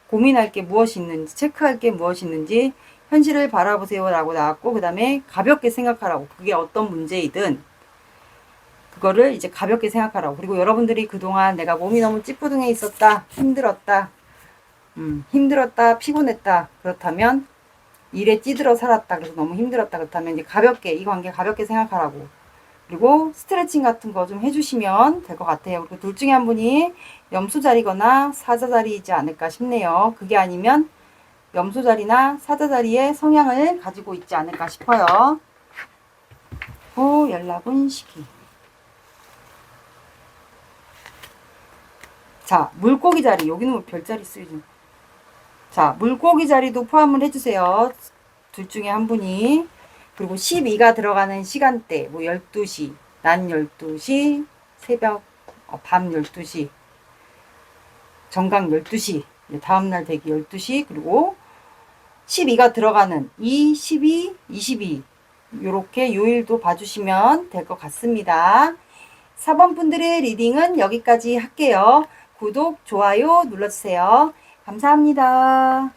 고민할 게 무엇이 있는지, 체크할 게 무엇이 있는지 현실을 바라보세요 라고 나왔고, 그 다음에 가볍게 생각하라고. 그게 어떤 문제이든 그거를 이제 가볍게 생각하라고. 그리고 여러분들이 그동안 내가 몸이 너무 찌뿌둥해 있었다, 힘들었다, 피곤했다, 그렇다면 일에 찌들어 살았다, 그래서 너무 힘들었다, 그렇다면 이제 가볍게, 이 관계 가볍게 생각하라고. 그리고 스트레칭 같은 거 좀 해주시면 될 것 같아요. 그리고 둘 중에 한 분이 염소자리거나 사자자리이지 않을까 싶네요. 그게 아니면 염소자리나 사자자리의 성향을 가지고 있지 않을까 싶어요. 연락운 시기. 자, 물고기 자리. 여기는 뭐 별자리 쓰이죠. 자, 물고기 자리도 포함을 해주세요. 둘 중에 한 분이. 그리고 12가 들어가는 시간대. 뭐 12시, 낮 12시, 새벽, 밤 12시, 정각 12시, 다음날 대기 12시, 그리고 12가 들어가는 2, 12, 22. 요렇게 요일도 봐주시면 될 것 같습니다. 4번 분들의 리딩은 여기까지 할게요. 구독, 좋아요 눌러주세요. 감사합니다.